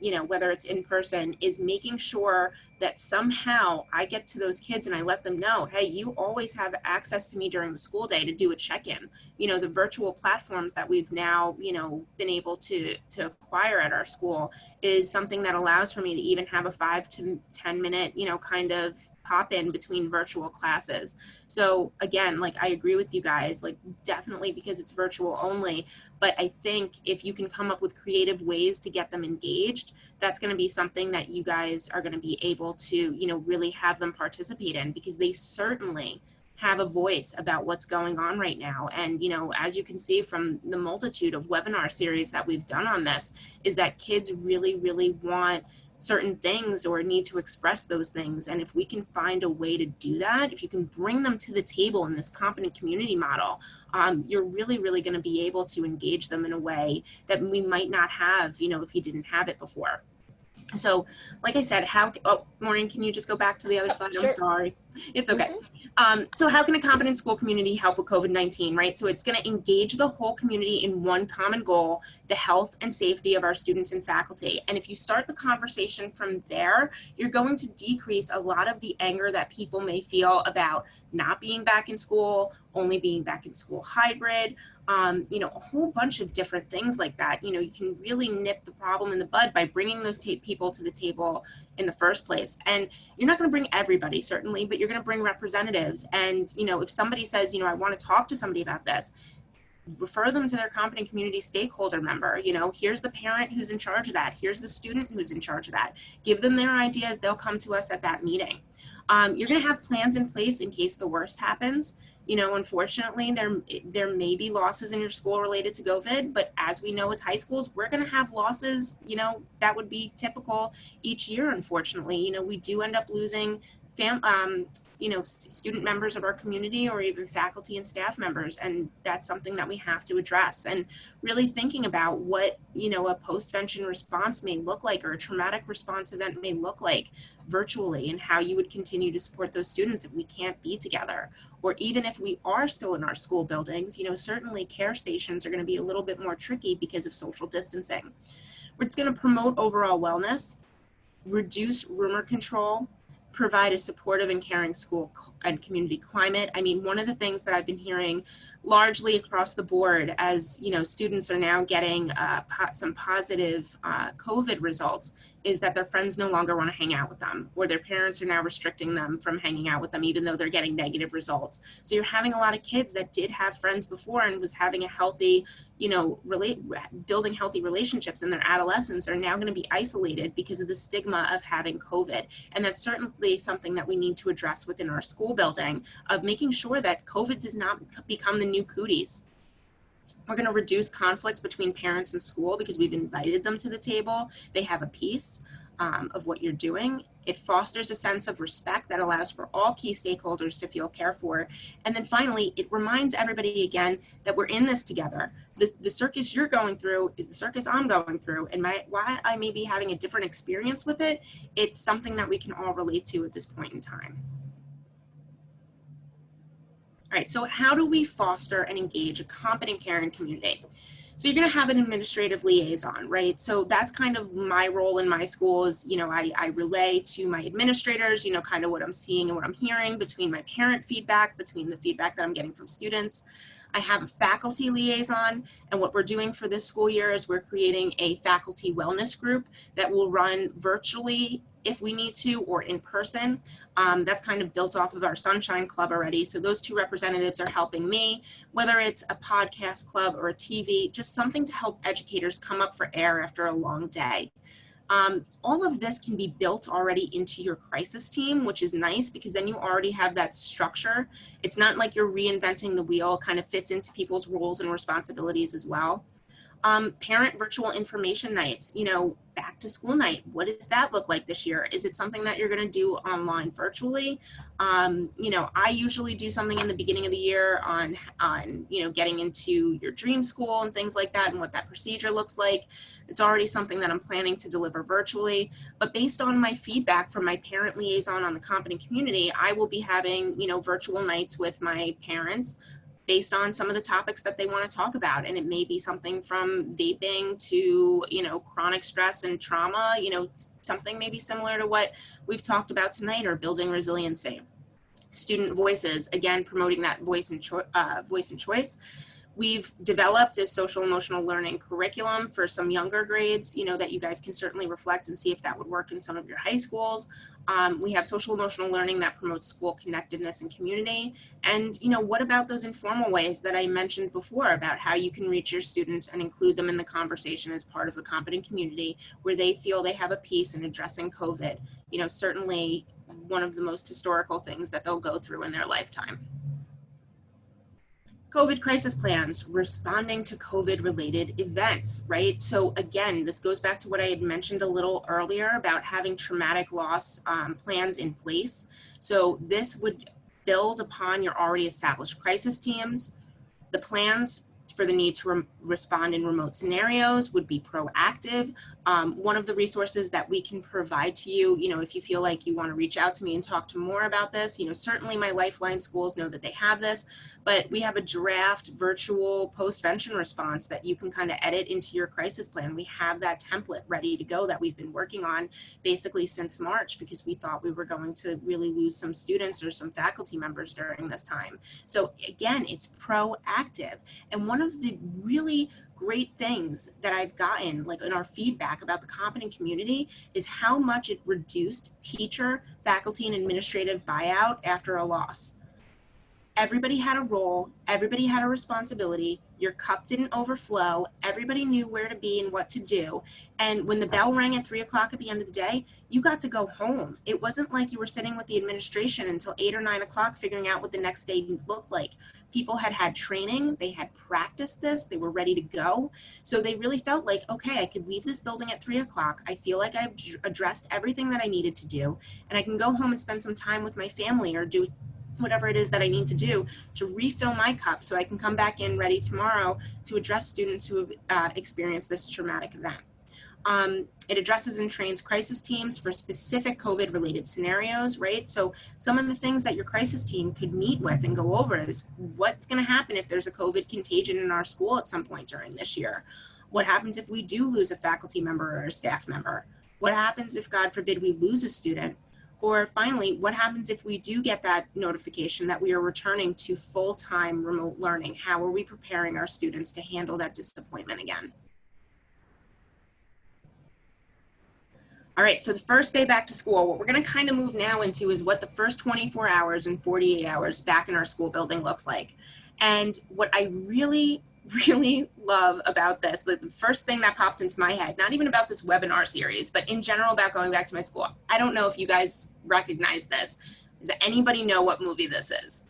you know, whether it's in person, is making sure that somehow I get to those kids and I let them know, hey, you always have access to me during the school day to do a check-in. You know, the virtual platforms that we've now, you know, been able to acquire at our school is something that allows for me to even have a 5 to 10 minute, you know, kind of pop in between virtual classes. So again, like I agree with you guys, like definitely because it's virtual only, but I think if you can come up with creative ways to get them engaged, that's going to be something that you guys are going to be able to, you know, really have them participate in, because they certainly have a voice about what's going on right now. And, you know, as you can see from the multitude of webinar series that we've done on this, is that kids really, really want certain things or need to express those things. And if we can find a way to do that, if you can bring them to the table in this competent community model, you're really, really going to be able to engage them in a way that we might not have, you know, if you didn't have it before. So, like I said, Maureen, can you just go back to the other slide? Sure. I'm sorry. It's okay. So how can a competent school community help with COVID-19, right? So it's going to engage the whole community in one common goal, the health and safety of our students and faculty. And if you start the conversation from there, you're going to decrease a lot of the anger that people may feel about not being back in school, only being back in school hybrid, you know, a whole bunch of different things like that. You know, you can really nip the problem in the bud by bringing those people to the table in the first place. And you're not going to bring everybody, certainly, but you're going to bring representatives. And, you know, if somebody says, you know, I want to talk to somebody about this, refer them to their competent community stakeholder member. You know, here's the parent who's in charge of that. Here's the student who's in charge of that. Give them their ideas. They'll come to us at that meeting. You're going to have plans in place in case the worst happens. You know, unfortunately, there may be losses in your school related to COVID, but as we know as high schools, we're going to have losses, you know, that would be typical each year, unfortunately. You know, we do end up losing you know, student members of our community or even faculty and staff members. And that's something that we have to address, and really thinking about what, you know, a post-vention response may look like, or a traumatic response event may look like virtually, and how you would continue to support those students if we can't be together. Or even if we are still in our school buildings, you know, certainly care stations are going to be a little bit more tricky because of social distancing. It's going to promote overall wellness. reduce rumor control, provide a supportive and caring school and community climate. I mean, one of the things that I've been hearing largely across the board as, you know, students are now getting some positive COVID results is that their friends no longer want to hang out with them, or their parents are now restricting them from hanging out with them, even though they're getting negative results. So you're having a lot of kids that did have friends before and was having a healthy, you know, building healthy relationships in their adolescence are now going to be isolated because of the stigma of having COVID. And that's certainly something that we need to address within our school building, of making sure that COVID does not become the new cooties. We're going to reduce conflict between parents and school because we've invited them to the table. They have a piece of what you're doing. It fosters a sense of respect that allows for all key stakeholders to feel cared for. And then finally, it reminds everybody again that we're in this together. The circus you're going through is the circus I'm going through. And while I may be having a different experience with it, it's something that we can all relate to at this point in time. All right, so how do we foster and engage a competent, caring community? So you're going to have an administrative liaison, right? So that's kind of my role in my school is, you know, I relay to my administrators, you know, kind of what I'm seeing and what I'm hearing between my parent feedback, between the feedback that I'm getting from students. I have a faculty liaison, and what we're doing for this school year is we're creating a faculty wellness group that will run virtually if we need to, or in person. That's kind of built off of our Sunshine Club already. So those two representatives are helping me, whether it's a podcast club or a TV, just something to help educators come up for air after a long day. All of this can be built already into your crisis team, which is nice because then you already have that structure. It's not like you're reinventing the wheel, kind of fits into people's roles and responsibilities as well. Parent virtual information nights, you know, back to school night. What does that look like this year? Is it something that you're going to do online virtually? You know, I usually do something in the beginning of the year on, you know, getting into your dream school and things like that and what that procedure looks like. It's already something that I'm planning to deliver virtually, but based on my feedback from my parent liaison on the competent community, I will be having, you know, virtual nights with my parents based on some of the topics that they want to talk about. And it may be something from vaping to, you know, chronic stress and trauma, you know, something maybe similar to what we've talked about tonight, or building resiliency. Student voices, again, promoting that voice and choice. We've developed a social emotional learning curriculum for some younger grades, you know, that you guys can certainly reflect and see if that would work in some of your high schools. We have social emotional learning that promotes school connectedness and community. And, you know, what about those informal ways that I mentioned before about how you can reach your students and include them in the conversation as part of the competent community where they feel they have a piece in addressing COVID? You know, certainly one of the most historical things that they'll go through in their lifetime. COVID crisis plans, responding to COVID-related events, right? So again, this goes back to what I had mentioned a little earlier about having traumatic loss plans in place. So this would build upon your already established crisis teams. The plans for the need to respond in remote scenarios would be proactive. One of the resources that we can provide to you, you know, if you feel like you want to reach out to me and talk to more about this, you know, certainly my Lifeline schools know that they have this, but we have a draft virtual postvention response that you can kind of edit into your crisis plan. We have that template ready to go that we've been working on basically since March because we thought we were going to really lose some students or some faculty members during this time. So again, it's proactive. And one of the really great things that I've gotten, like in our feedback about the competent community, is how much it reduced teacher, faculty, and administrative buyout after a loss. Everybody had a role, everybody had a responsibility, your cup didn't overflow, everybody knew where to be and what to do. And when the bell rang at 3 o'clock at the end of the day, you got to go home. It wasn't like you were sitting with the administration until 8 or 9 o'clock figuring out what the next day looked like. People had had training, they had practiced this, they were ready to go. So they really felt like, okay, I could leave this building at 3 o'clock. I feel like I've addressed everything that I needed to do, and I can go home and spend some time with my family or do whatever it is that I need to do to refill my cup so I can come back in ready tomorrow to address students who have experienced this traumatic event. It addresses and trains crisis teams for specific COVID-related scenarios, right? So some of the things that your crisis team could meet with and go over is what's going to happen if there's a COVID contagion in our school at some point during this year? What happens if we do lose a faculty member or a staff member? What happens if, God forbid, we lose a student? Or finally, what happens if we do get that notification that we are returning to full-time remote learning? How are we preparing our students to handle that disappointment again? All right, so the first day back to school, what we're gonna kind of move now into is what the first 24 hours and 48 hours back in our school building looks like. And what I really love about this, the first thing that popped into my head, not even about this webinar series, but in general about going back to my school. I don't know if you guys recognize this. Does anybody know what movie this is?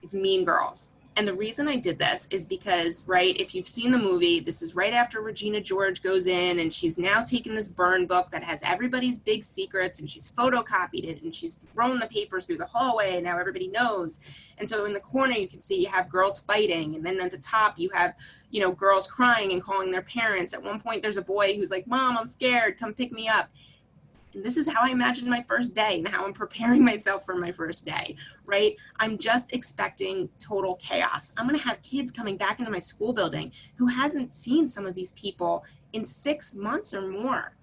It's Mean Girls. And the reason I did this is because, right, if you've seen the movie, this is right after Regina George goes in and she's now taken this burn book that has everybody's big secrets and she's photocopied it and she's thrown the papers through the hallway and now everybody knows. And so in the corner, you can see you have girls fighting. And then at the top, you have, you know, girls crying and calling their parents. At one point, there's a boy who's like, "Mom, I'm scared. Come pick me up." And this is how I imagined my first day and how I'm preparing myself for my first day, right? I'm just expecting total chaos. I'm gonna have kids coming back into my school building who hasn't seen some of these people in 6 months or more.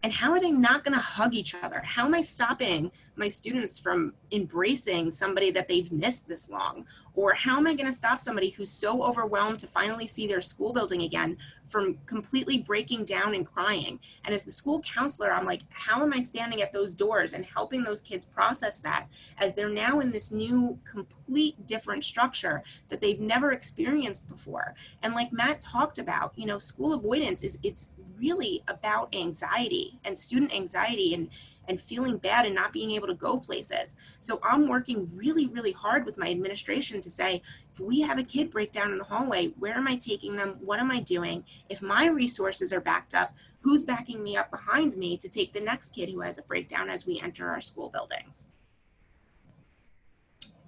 And how are they not gonna hug each other? How am I stopping my students from embracing somebody that they've missed this long? Or how am I gonna stop somebody who's so overwhelmed to finally see their school building again from completely breaking down and crying? And as the school counselor, I'm like, how am I standing at those doors and helping those kids process that as they're now in this new, complete different structure that they've never experienced before? And like Matt talked about, you know, school avoidance it's really about anxiety and student anxiety and feeling bad and not being able to go places. So I'm working really hard with my administration to say, if we have a kid break down in the hallway, where am I taking them? What am I doing? If my resources are backed up, who's backing me up behind me to take the next kid who has a breakdown as we enter our school buildings?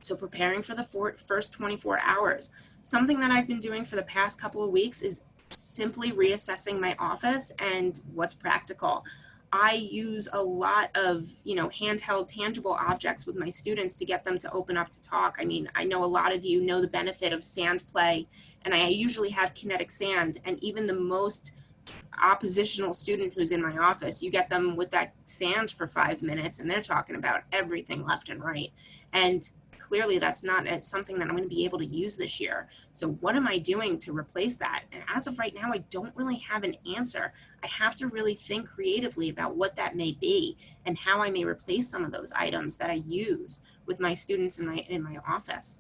So preparing for the first 24 hours. Something that I've been doing for the past couple of weeks is simply reassessing my office and what's practical. I use a lot of, you know, handheld tangible objects with my students to get them to open up to talk. I mean, I know a lot of you know the benefit of sand play, and I usually have kinetic sand, and even the most oppositional student who's in my office, you get them with that sand for 5 minutes and they're talking about everything left and right. And clearly that's not something that I'm going to be able to use this year. So what am I doing to replace that? And as of right now, I don't really have an answer. I have to really think creatively about what that may be and how I may replace some of those items that I use with my students in my office.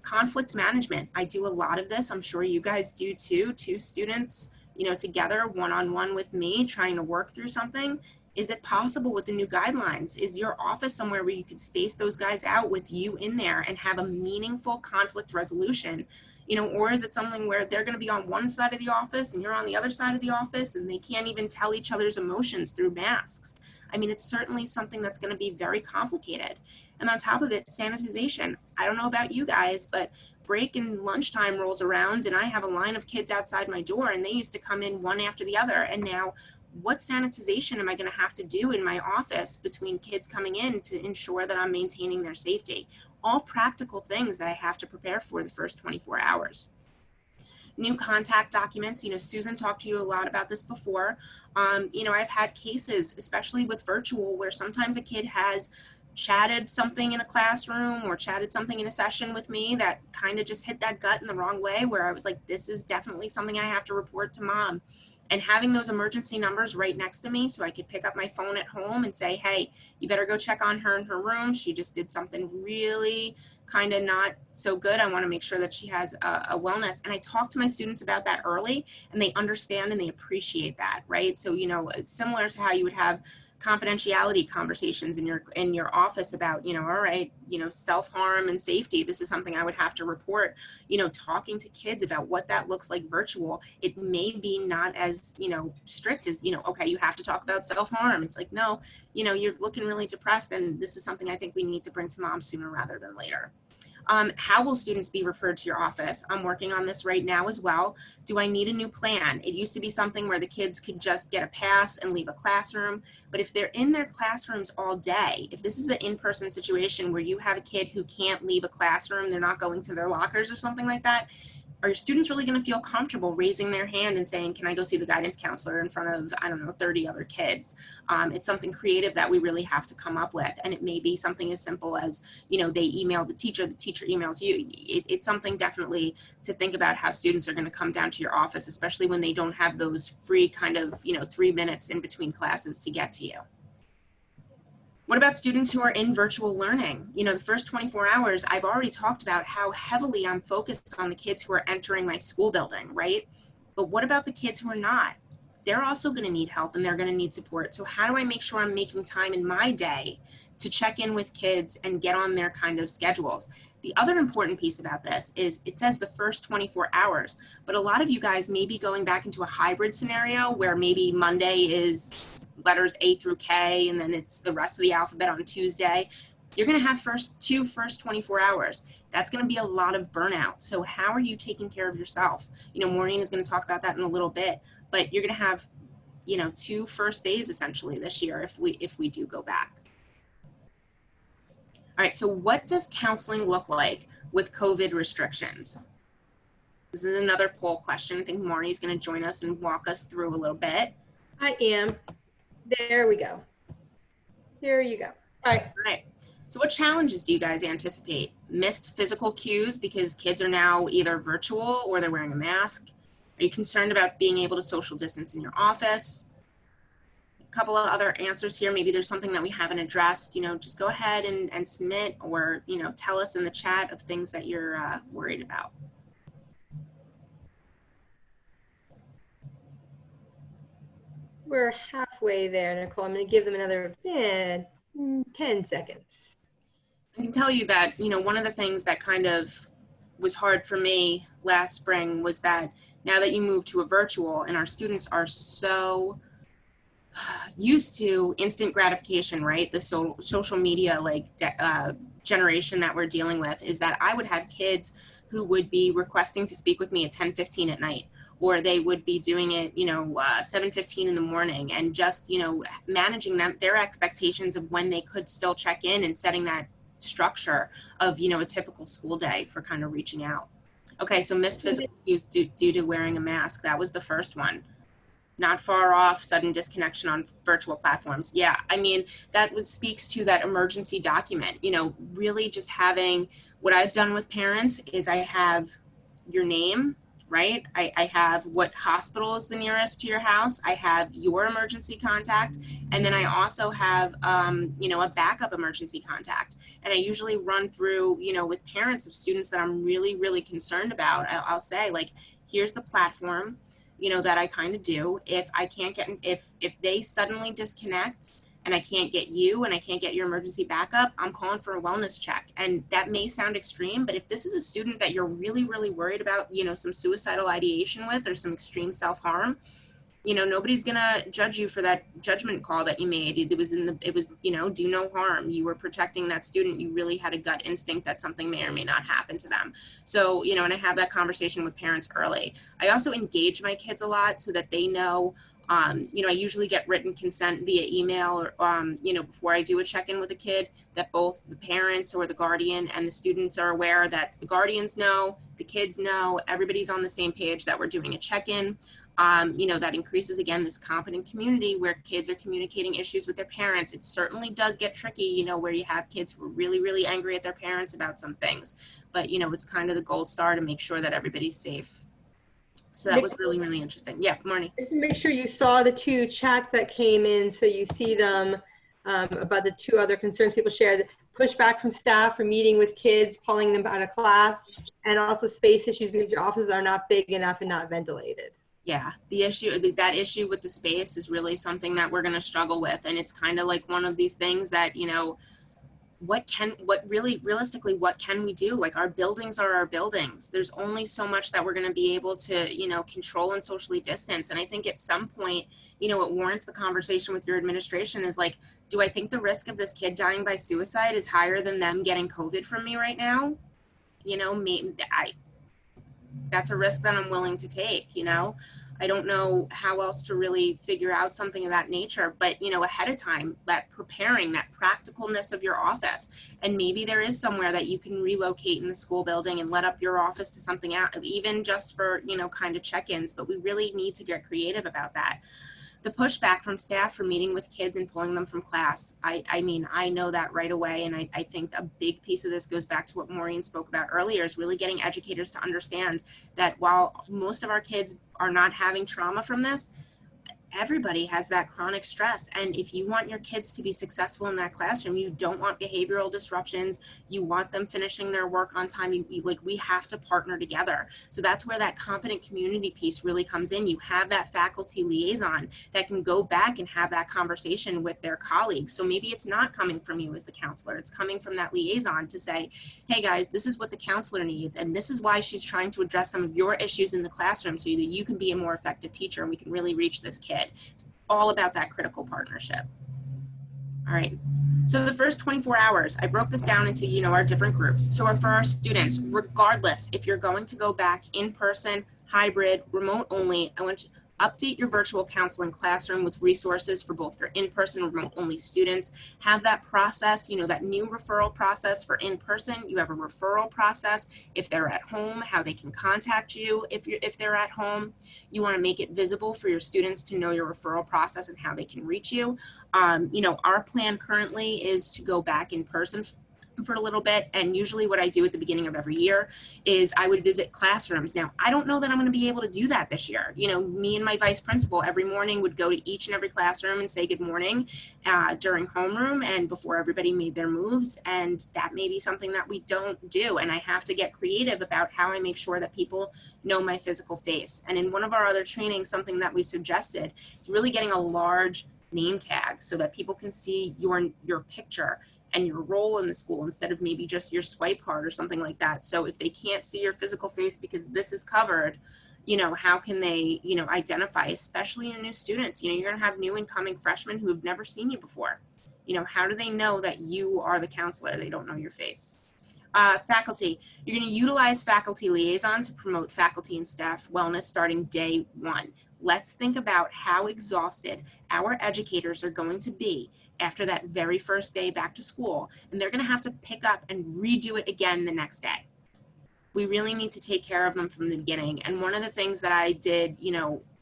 Conflict management. I do a lot of this. I'm sure you guys do too. 2 students, you know, together one-on-one with me trying to work through something. Is it possible with the new guidelines? Is your office somewhere where you could space those guys out with you in there and have a meaningful conflict resolution? You know, or is it something where they're going to be on one side of the office and you're on the other side of the office and they can't even tell each other's emotions through masks? I mean, it's certainly something that's going to be very complicated. And on top of it, sanitization. I don't know about you guys, but break and lunchtime rolls around and I have a line of kids outside my door and they used to come in one after the other. And now what sanitization am I going to have to do in my office between kids coming in to ensure that I'm maintaining their safety? All practical things that I have to prepare for the first 24 hours. New contact documents. You know, Susan talked to you a lot about this before. You know, I've had cases, especially with virtual, where sometimes a kid has chatted something in a classroom or chatted something in a session with me that kind of just hit that gut in the wrong way, where I was like, this is definitely something I have to report to mom. And having those emergency numbers right next to me so I could pick up my phone at home and say, hey, you better go check on her in her room. She just did something really kind of not so good. I want to make sure that she has a wellness. And I talk to my students about that early and they understand and they appreciate that, right? So, you know, it's similar to how you would have confidentiality conversations in your office about, you know, all right, you know, self-harm and safety. This is something I would have to report, you know, talking to kids about what that looks like virtual. It may be not as, you know, strict as, you know, okay, you have to talk about self-harm. It's like, no, you know, you're looking really depressed and this is something I think we need to bring to mom sooner rather than later. How will students be referred to your office? I'm working on this right now as well. Do I need a new plan? It used to be something where the kids could just get a pass and leave a classroom. But if they're in their classrooms all day, if this is an in-person situation where you have a kid who can't leave a classroom, they're not going to their lockers or something like that, are your students really going to feel comfortable raising their hand and saying, can I go see the guidance counselor in front of, I don't know, 30 other kids? It's something creative that we really have to come up with. And it may be something as simple as, you know, they email the teacher emails you. It's something definitely to think about how students are going to come down to your office, especially when they don't have those free kind of, you know, 3 minutes in between classes to get to you. What about students who are in virtual learning? You know, the first 24 hours, I've already talked about how heavily I'm focused on the kids who are entering my school building, right? But what about the kids who are not? They're also going to need help and they're going to need support. So how do I make sure I'm making time in my day to check in with kids and get on their kind of schedules? The other important piece about this is it says the first 24 hours, but a lot of you guys may be going back into a hybrid scenario where maybe Monday is letters A through K and then it's the rest of the alphabet on Tuesday. You're going to have first 24 hours. That's going to be a lot of burnout. So how are you taking care of yourself? You know, Maureen is going to talk about that in a little bit, but you're going to have, you know, 2 first days essentially this year if we do go back. All right, so what does counseling look like with COVID restrictions? This is another poll question. I think Maureen's going to join us and walk us through a little bit. I am. There we go. Here you go. All right. All right. So what challenges do you guys anticipate? Missed physical cues because kids are now either virtual or they're wearing a mask? Are you concerned about being able to social distance in your office? A couple of other answers here. Maybe there's something that we haven't addressed. You know, just go ahead and submit, or, you know, tell us in the chat of things that you're worried about. We're halfway there, Nicole. I'm going to give them another 10 seconds. I can tell you that, you know, one of the things that kind of was hard for me last spring was that now that you move to a virtual and our students are so used to instant gratification, right? The social media like generation that we're dealing with, is that I would have kids who would be requesting to speak with me at 10:15 at night, or they would be doing it, you know, 7:15 in the morning, and just, you know, managing their expectations of when they could still check in and setting that structure of, you know, a typical school day for kind of reaching out. Okay, so missed physical cues due to wearing a mask. That was the first one. Not far off, sudden disconnection on virtual platforms. Yeah, I mean, that speaks to that emergency document. You know, really just having, what I've done with parents is I have your name, right? I have what hospital is the nearest to your house. I have your emergency contact. And then I also have, you know, a backup emergency contact. And I usually run through, you know, with parents of students that I'm really, really concerned about. I'll say, like, here's the platform, you know, that I kind of do. If I can't get, if they suddenly disconnect and I can't get you and I can't get your emergency backup, I'm calling for a wellness check. And that may sound extreme, but if this is a student that you're really, really worried about, you know, some suicidal ideation with, or some extreme self-harm, you know, nobody's gonna judge you for that judgment call that you made. It was, you know, do no harm. You were protecting that student. You really had a gut instinct that something may or may not happen to them. So, you know, and I have that conversation with parents early. I also engage my kids a lot so that they know, you know, I usually get written consent via email, or, you know, before I do a check-in with a kid, that both the parents or the guardian and the students are aware, that the guardians know, the kids know, everybody's on the same page, that we're doing a check-in. You know, that increases, again, this competent community where kids are communicating issues with their parents. It certainly does get tricky, you know, where you have kids who are really, really angry at their parents about some things. But, you know, it's kind of the gold star to make sure that everybody's safe. So that was really, really interesting. Yeah, good morning. Just make sure you saw the 2 chats that came in, so you see them, about the 2 other concerns people shared. Pushback from staff for meeting with kids, pulling them out of class, and also space issues because your offices are not big enough and not ventilated. Yeah, that issue with the space is really something that we're going to struggle with. And it's kind of like one of these things that, you know, realistically, what can we do? Like, our buildings are our buildings. There's only so much that we're going to be able to, you know, control and socially distance. And I think at some point, you know, it warrants the conversation with your administration is like, do I think the risk of this kid dying by suicide is higher than them getting COVID from me right now? You know, maybe that's a risk that I'm willing to take, you know? I don't know how else to really figure out something of that nature, but ahead of time, that preparing, that practicalness of your office. And maybe there is somewhere that you can relocate in the school building and let up your office to something out, even just for, kind of check-ins, but we really need to get creative about that. The pushback from staff for meeting with kids and pulling them from class, I mean, I know that right away. And I think a big piece of this goes back to what Maureen spoke about earlier, is really getting educators to understand that while most of our kids are not having trauma from this, everybody has that chronic stress. And if you want your kids to be successful in that classroom, you don't want behavioral disruptions. You want them finishing their work on time. We have to partner together. So that's where that competent community piece really comes in. You have that faculty liaison that can go back and have that conversation with their colleagues. So maybe it's not coming from you as the counselor. It's coming from that liaison to say, hey guys, this is what the counselor needs. And this is why she's trying to address some of your issues in the classroom so that you can be a more effective teacher and we can really reach this kid. It's all about that critical partnership. All right. So the first 24 hours, I broke this down into, our different groups. So for our students, regardless if you're going to go back in person, hybrid, remote only, I want you to update your virtual counseling classroom with resources for both your in-person and remote only students. Have that process, that new referral process for in-person. You have a referral process if they're at home, how they can contact you if they're at home. You want to make it visible for your students to know your referral process and how they can reach you. Our plan currently is to go back in person for a little bit. And usually what I do at the beginning of every year is I would visit classrooms. Now, I don't know that I'm going to be able to do that this year. Me and my vice principal every morning would go to each and every classroom and say good morning during homeroom and before everybody made their moves. And that may be something that we don't do. And I have to get creative about how I make sure that people know my physical face. And in one of our other trainings, something that we've suggested is really getting a large name tag so that people can see your picture and your role in the school instead of maybe just your swipe card or something like that. So if they can't see your physical face because this is covered, how can they, identify, especially your new students? You're going to have new incoming freshmen who have never seen you before. How do they know that you are the counselor? They don't know your face. Faculty, you're going to utilize faculty liaison to promote faculty and staff wellness starting day one. Let's think about how exhausted our educators are going to be after that very first day back to school, and they're going to have to pick up and redo it again the next day. We really need to take care of them from the beginning. And one of the things that I did,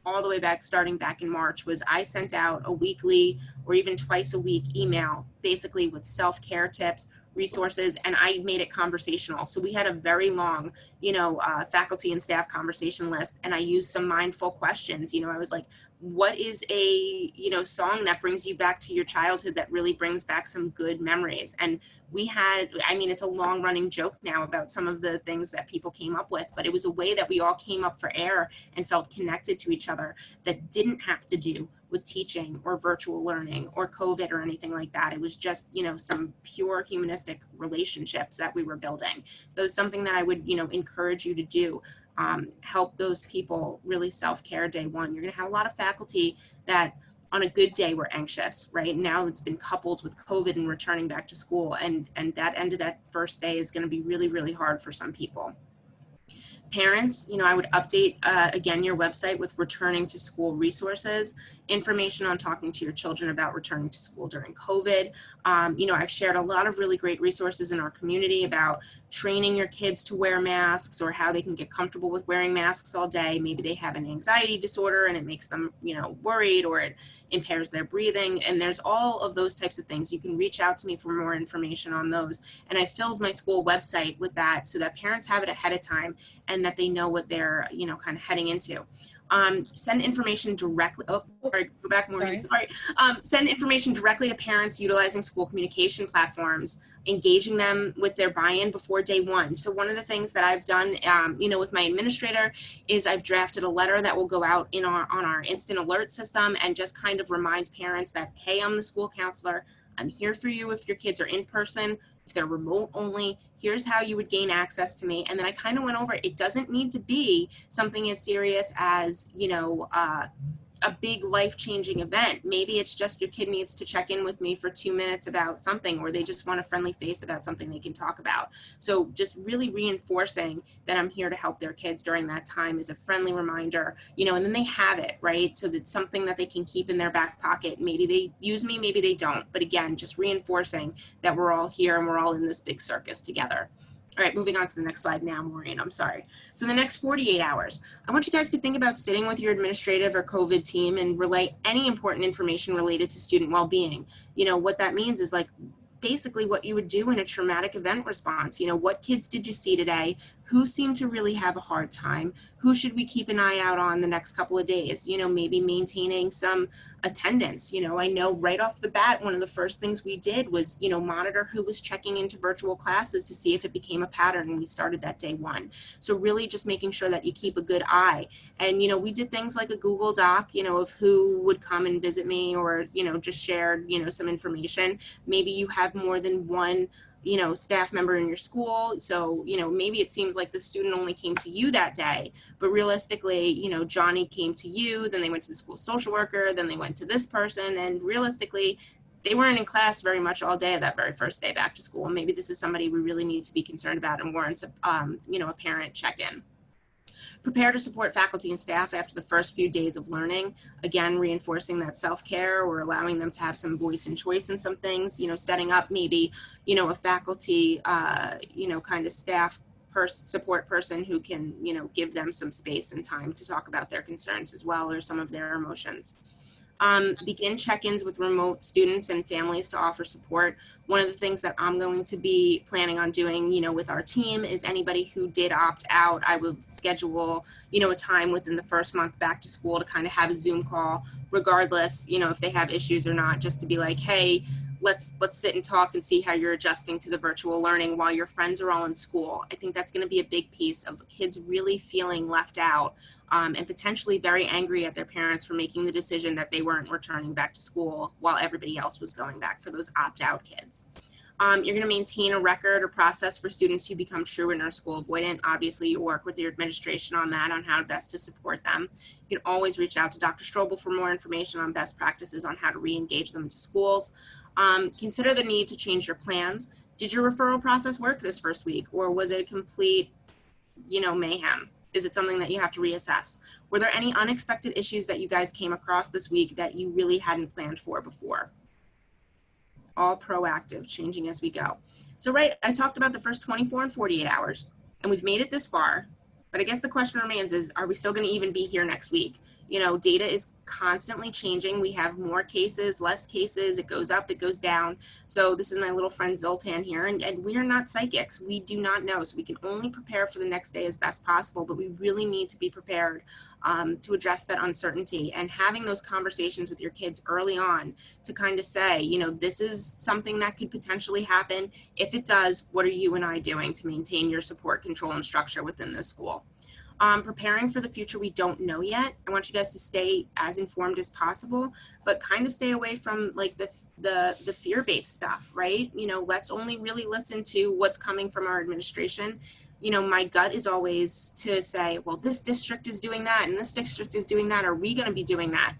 all the way back, starting back in March, was I sent out a weekly or even twice a week email, basically with self-care tips, resources, and I made it conversational. So we had a very long, faculty and staff conversation list, and I used some mindful questions. I was like, what is a, song that brings you back to your childhood that really brings back some good memories? And we had, it's a long running joke now about some of the things that people came up with, but it was a way that we all came up for air and felt connected to each other that didn't have to do with teaching or virtual learning or COVID or anything like that. It was just, some pure humanistic relationships that we were building. So it's something that I would, encourage you to do. Help those people really self-care day one. You're going to have a lot of faculty that on a good day were anxious, right? Now it's been coupled with COVID and returning back to school. And that end of that first day is going to be really, really hard for some people. Parents, I would update, again, your website with returning to school resources, information on talking to your children about returning to school during COVID. I've shared a lot of really great resources in our community about training your kids to wear masks or how they can get comfortable with wearing masks all day. Maybe they have an anxiety disorder and it makes them, worried, or it impairs their breathing. And there's all of those types of things. You can reach out to me for more information on those. And I filled my school website with that so that parents have it ahead of time and that they know what they're, kind of heading into. Send information directly, go back more, sorry. Send information directly to parents utilizing school communication platforms, engaging them with their buy-in before day one. So one of the things that I've done, with my administrator is I've drafted a letter that will go out on our instant alert system and just kind of reminds parents that, hey, I'm the school counselor. I'm here for you if your kids are in person. If they're remote only, here's how you would gain access to me. And then I kind of went over, it doesn't need to be something as serious as, a big life-changing event. Maybe it's just your kid needs to check in with me for 2 minutes about something, or they just want a friendly face about something they can talk about. So just really reinforcing that I'm here to help their kids during that time is a friendly reminder, you know, and then they have it, right? So that's something that they can keep in their back pocket. Maybe they use me, maybe they don't. But again, just reinforcing that we're all here and we're all in this big circus together. All right, moving on to the next slide now, Maureen, I'm sorry. So the next 48 hours, I want you guys to think about sitting with your administrative or COVID team and relay any important information related to student well-being. You know, what that means is like basically what you would do in a traumatic event response. You know, what kids did you see today? Who seemed to really have a hard time? Who should we keep an eye out on the next couple of days? You know, maybe maintaining some attendance. You know, I know right off the bat, one of the first things we did was, you know, monitor who was checking into virtual classes to see if it became a pattern, and we started that day one. So really just making sure that you keep a good eye. And, you know, we did things like a Google Doc, you know, of who would come and visit me, or, you know, just shared, you know, some information. Maybe you have more than one, you know, staff member in your school. So, you know, maybe it seems like the student only came to you that day, but realistically, you know, Johnny came to you, then they went to the school social worker, then they went to this person, and realistically, they weren't in class very much all day that very first day back to school. And maybe this is somebody we really need to be concerned about and warrants a, you know, a parent check-in. Prepare to support faculty and staff after the first few days of learning. Again, reinforcing that self-care or allowing them to have some voice and choice in some things, you know, setting up maybe, you know, a faculty, you know, kind of staff support person who can, you know, give them some space and time to talk about their concerns as well, or some of their emotions. Begin check-ins with remote students and families to offer support. One of the things that I'm going to be planning on doing, you know, with our team is anybody who did opt out, I will schedule, you know, a time within the first month back to school to kind of have a Zoom call, regardless, you know, if they have issues or not, just to be like, hey, let's sit and talk and see how you're adjusting to the virtual learning while your friends are all in school. I think that's going to be a big piece of kids really feeling left out, and potentially very angry at their parents for making the decision that they weren't returning back to school while everybody else was going back, for those opt-out kids. You're going to maintain a record or process for students who become true and are school avoidant. Obviously, you work with your administration on that, on how best to support them. You can always reach out to Dr. Strobel for more information on best practices on how to re-engage them into schools. Consider the need to change your plans. Did your referral process work this first week, or was it a complete, you know, mayhem? Is it something that you have to reassess? Were there any unexpected issues that you guys came across this week that you really hadn't planned for before? All proactive, changing as we go. So, right, I talked about the first 24 and 48 hours, and we've made it this far, but I guess the question remains is, are we still going to even be here next week? You know, data is constantly changing. We have more cases, less cases, it goes up, it goes down. So this is my little friend Zoltan here, and we are not psychics. We do not know. So we can only prepare for the next day as best possible, but we really need to be prepared to address that uncertainty, and having those conversations with your kids early on to kind of say, you know, this is something that could potentially happen. If it does, what are you and I doing to maintain your support, control, and structure within the school? Preparing for the future we don't know yet. I want you guys to stay as informed as possible, but kind of stay away from like the fear-based stuff, right? You know, let's only really listen to what's coming from our administration. You know, my gut is always to say, well, this district is doing that and this district is doing that. Are we going to be doing that?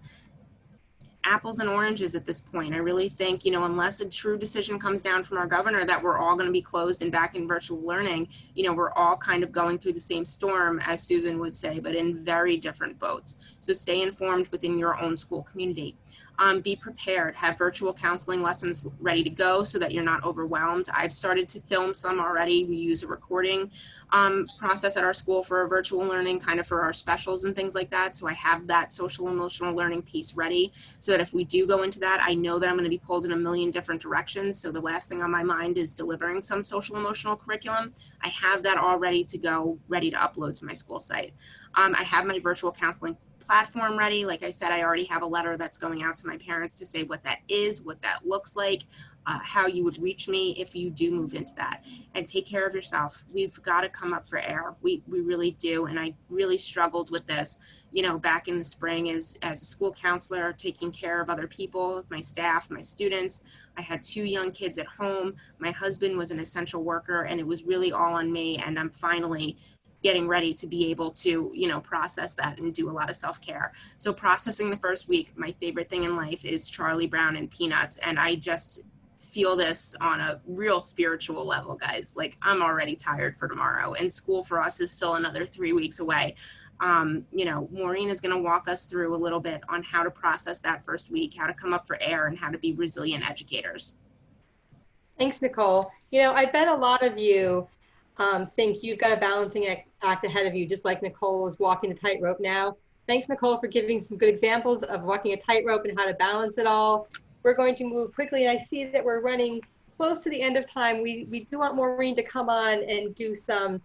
Apples and oranges at this point. I really think, you know, unless a true decision comes down from our governor that we're all going to be closed and back in virtual learning, you know, we're all kind of going through the same storm, as Susan would say, but in very different boats. So stay informed within your own school community. Be prepared, have virtual counseling lessons ready to go so that you're not overwhelmed. I've started to film some already. We use a recording process at our school for our virtual learning, kind of for our specials and things like that. So I have that social emotional learning piece ready so that if we do go into that, I know that I'm going to be pulled in a million different directions. So the last thing on my mind is delivering some social emotional curriculum. I have that all ready to go, ready to upload to my school site. I have my virtual counseling platform ready. Like I said, I already have a letter that's going out to my parents to say what that is, what that looks like, how you would reach me if you do move into that. And take care of yourself. We've got to come up for air. We really do. And I really struggled with this, you know, back in the spring as a school counselor, taking care of other people, my staff, my students. I had 2 young kids at home. My husband was an essential worker, and it was really all on me. And I'm finally getting ready to be able to, you know, process that and do a lot of self-care. So processing the first week, my favorite thing in life is Charlie Brown and peanuts. And I just feel this on a real spiritual level, guys. Like, I'm already tired for tomorrow, and school for us is still another 3 weeks away. You know, Maureen is going to walk us through a little bit on how to process that first week, how to come up for air, and how to be resilient educators. Thanks, Nicole. You know, I bet a lot of you think you've got a balancing act ahead of you, just like Nicole is walking the tightrope now. Thanks, Nicole, for giving some good examples of walking a tightrope and how to balance it all. We're going to move quickly, and I see that we're running close to the end of time. We do want Maureen to come on and do some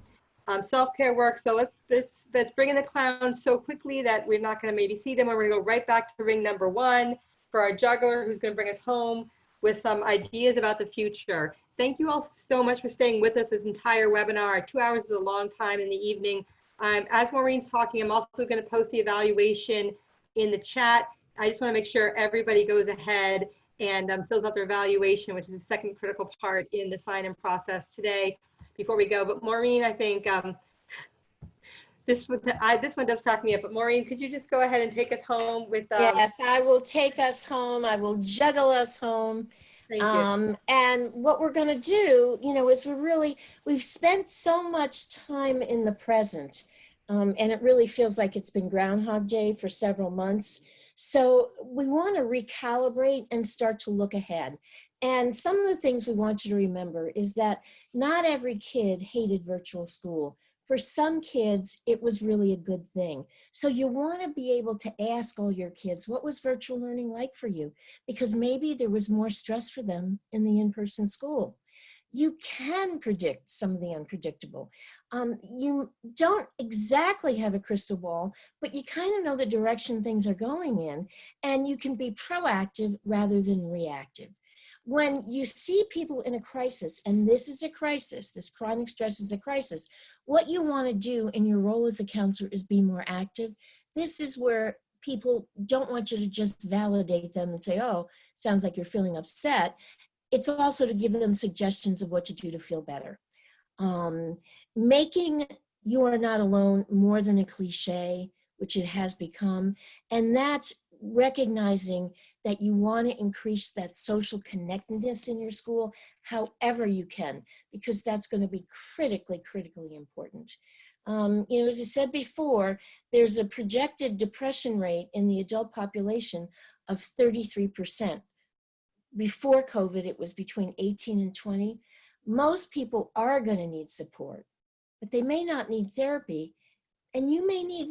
self-care work. So let's bring in the clowns so quickly that we're not going to maybe see them. We're going to go right back to ring number 1 for our juggler, who's going to bring us home with some ideas about the future. Thank you all so much for staying with us this entire webinar. 2 hours is a long time in the evening. As Maureen's talking, I'm also going to post the evaluation in the chat. I just want to make sure everybody goes ahead and fills out their evaluation, which is the second critical part in the sign-in process today before we go. But Maureen, I think this one does crack me up. But Maureen, could you just go ahead and take us home with Yes, I will take us home. I will juggle us home. Thank you. And what we're going to do, you know, is we've spent so much time in the present, and it really feels like it's been Groundhog Day for several months. So we want to recalibrate and start to look ahead. And some of the things we want you to remember is that not every kid hated virtual school. For some kids, it was really a good thing. So you want to be able to ask all your kids, what was virtual learning like for you? Because maybe there was more stress for them in the in-person school. You can predict some of the unpredictable. You don't exactly have a crystal ball, but you kind of know the direction things are going in, and you can be proactive rather than reactive. When you see people in a crisis, and this is a crisis, this chronic stress is a crisis, what you want to do in your role as a counselor is be more active. This is where people don't want you to just validate them and say, oh, sounds like you're feeling upset. It's also to give them suggestions of what to do to feel better. Making "you are not alone" more than a cliche, which it has become, and that's recognizing that you want to increase that social connectedness in your school however you can, because that's going to be critically important. You know, as I said before, there's a projected depression rate in the adult population of 33%. Before COVID, it was between 18 and 20. Most people are going to need support, but they may not need therapy, and you may need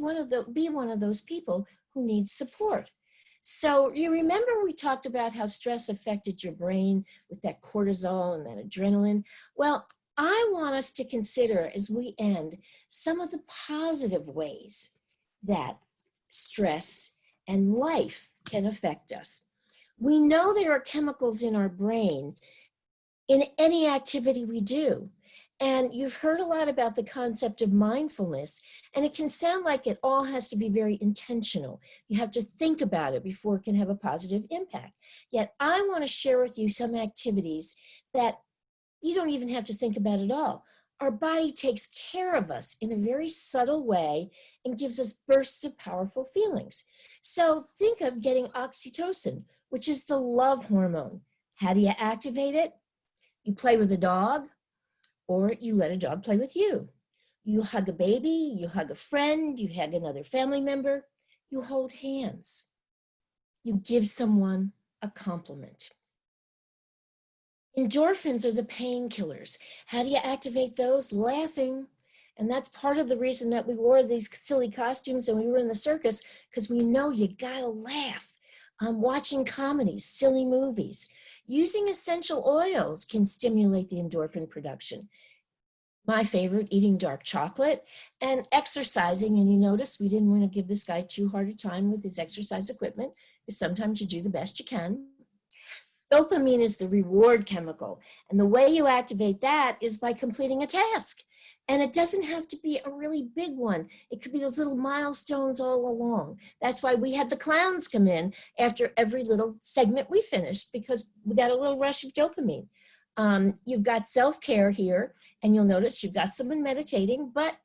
be one of those people who needs support. So you remember we talked about how stress affected your brain with that cortisol and that adrenaline? Well, I want us to consider, as we end, some of the positive ways that stress and life can affect us. We know there are chemicals in our brain in any activity we do. And you've heard a lot about the concept of mindfulness, and it can sound like it all has to be very intentional. You have to think about it before it can have a positive impact. Yet I want to share with you some activities that you don't even have to think about at all. Our body takes care of us in a very subtle way and gives us bursts of powerful feelings. So think of getting oxytocin, which is the love hormone. How do you activate it? You play with a dog, or you let a dog play with you. You hug a baby, you hug a friend, you hug another family member, you hold hands. You give someone a compliment. Endorphins are the painkillers. How do you activate those? Laughing. And that's part of the reason that we wore these silly costumes and we were in the circus, because we know you gotta laugh. Watching comedies, silly movies. Using essential oils can stimulate the endorphin production. My favorite, eating dark chocolate, and exercising. And you notice we didn't want to give this guy too hard a time with his exercise equipment, because sometimes you do the best you can. Dopamine is the reward chemical. And the way you activate that is by completing a task. And it doesn't have to be a really big one. It could be those little milestones all along. That's why we had the clowns come in after every little segment we finished, because we got a little rush of dopamine. You've got self-care here, and you'll notice you've got someone meditating, but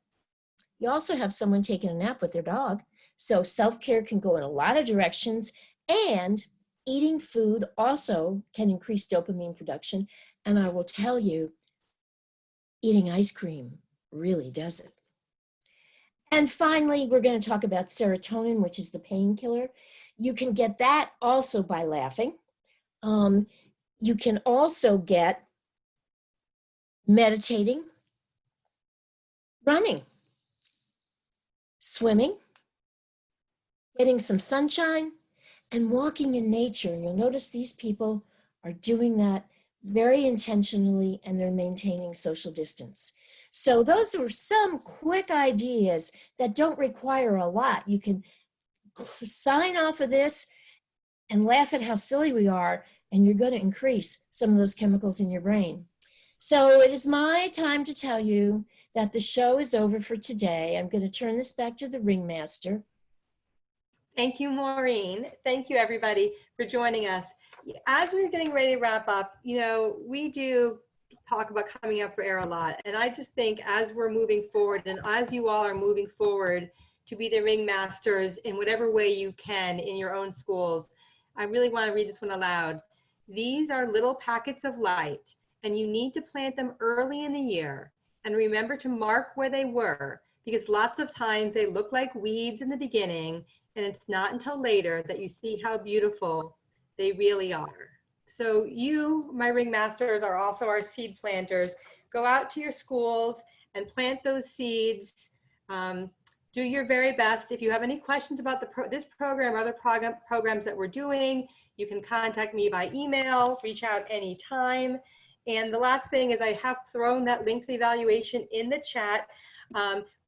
You also have someone taking a nap with their dog. So self-care can go in a lot of directions, and eating food also can increase dopamine production. And I will tell you, eating ice cream really does it. And finally, we're going to talk about serotonin, which is the painkiller. You can get that also by laughing. You can also get meditating, running, swimming, getting some sunshine, and walking in nature. You'll notice these people are doing that very intentionally, and they're maintaining social distance. So those are some quick ideas that don't require a lot. You can sign off of this and laugh at how silly we are, and you're going to increase some of those chemicals in your brain. So it is my time to tell you that the show is over for today. I'm going to turn this back to the ringmaster. Thank you, Maureen. Thank you, everybody, for joining us. As we're getting ready to wrap up, you know, we do talk about coming up for air a lot. And I just think as we're moving forward, and as you all are moving forward to be the ringmasters in whatever way you can in your own schools, I really want to read this one aloud. These are little packets of light, and you need to plant them early in the year. And remember to mark where they were, because lots of times they look like weeds in the beginning, and it's not until later that you see how beautiful they really are. So you, my ringmasters, are also our seed planters. Go out to your schools and plant those seeds. Do your very best. If you have any questions about this program or other programs that we're doing, you can contact me by email, reach out anytime. And the last thing is I have thrown that link to the evaluation in the chat.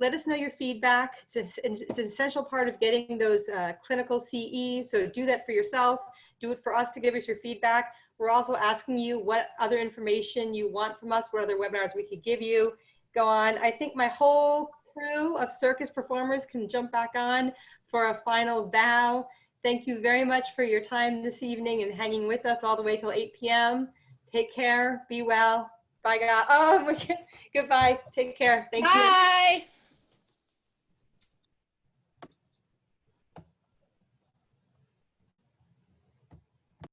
Let us know your feedback. It's an essential part of getting those clinical CEs. So do that for yourself. Do it for us to give us your feedback. We're also asking you what other information you want from us, what other webinars we could give you. Go on. I think my whole crew of circus performers can jump back on for a final bow. Thank you very much for your time this evening and hanging with us all the way till 8 p.m. Take care. Be well. Bye, God. Oh, goodbye. Take care. Thank you. Bye.